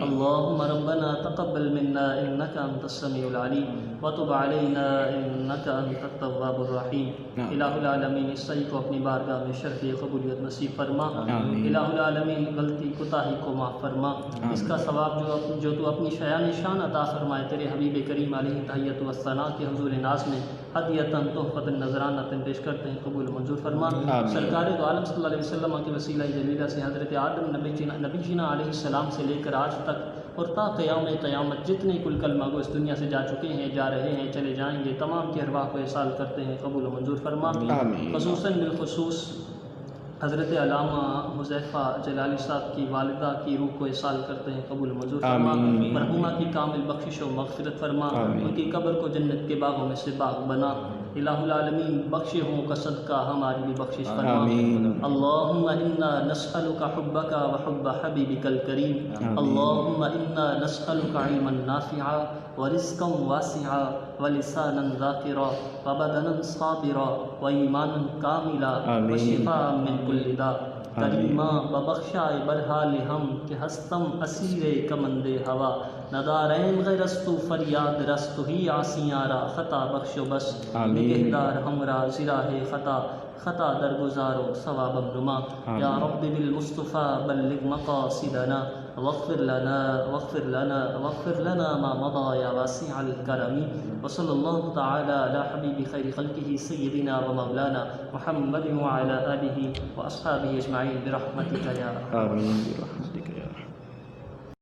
اللهم ربنا تقبل منا إنك أنت السميع العليم وتب علينا إنك أنت التواب الرحيم۔ الہ العالمین اس صحیح کو اپنی بارگاہ میں شرف قبولیت نصیب فرما۔ الہ العالمین غلطی کوتاہی کو معاف فرما۔ اس کا ثواب جو تو اپنی شایان شان عطا فرمائے تیرے حبیب کریم علیہ تحیۃ والثناء کے حضور ناز میں ہدیۃً تحفۃ نذرانۃ پیش کرتے ہیں، قبول منظور فرما۔ سرکار دو عالم صلی اللہ علیہ وسلم کے وسیلہ جلیلہ سے حضرت آدم نبی جینا علیہ السلام سے لے کر آج تک اور تا قیام قیامت جتنے کل کلمہ گو اس دنیا سے جا چکے ہیں، جا رہے ہیں، چلے جائیں گے، تمام کی ارواح کو احسال کرتے ہیں، قبول و منظور فرما۔ خصوصاً بالخصوص حضرت علامہ حذیفہ جلالی صاحب کی والدہ کی روح کو احسال کرتے ہیں، قبول و منظور فرما۔ مرحومہ کی کامل بخشش و مغفرت فرما، ان کی قبر کو جنت کے باغوں میں سے باغ بنا۔ الہ العالمین بخشے ہوں کا صدقہ ہماری بھی بخشش فرما۔ اللہم انا نسألک حبک وحب حبیبک الکریم۔ اللہم انا نسألک علما نافعا ورزقا واسعا ولسانا ذاکرا وبدنا صابرا وایمانا کاملا وشفاء من کل داء۔ کریما ببخشائے برحال ہم کہ ہستم اسیر کمند ہوا، ندارین غیرستو فریاد رستو ہی آسیارا خطا بخش و بس، نگہدار ہمرا زراہ خطا درگزار و ثواب نما۔ یا رب بالمصطفیٰ بلغ مقاصدنا واغفر لنا ما مضى یا واسع الکرم۔ وصلی اللہ تعالی علی حبیب خیر خلقہ سیدنا و مولانا محمد وعلی آلہ واصحابہ اجمعین برحمتک یا ارحم۔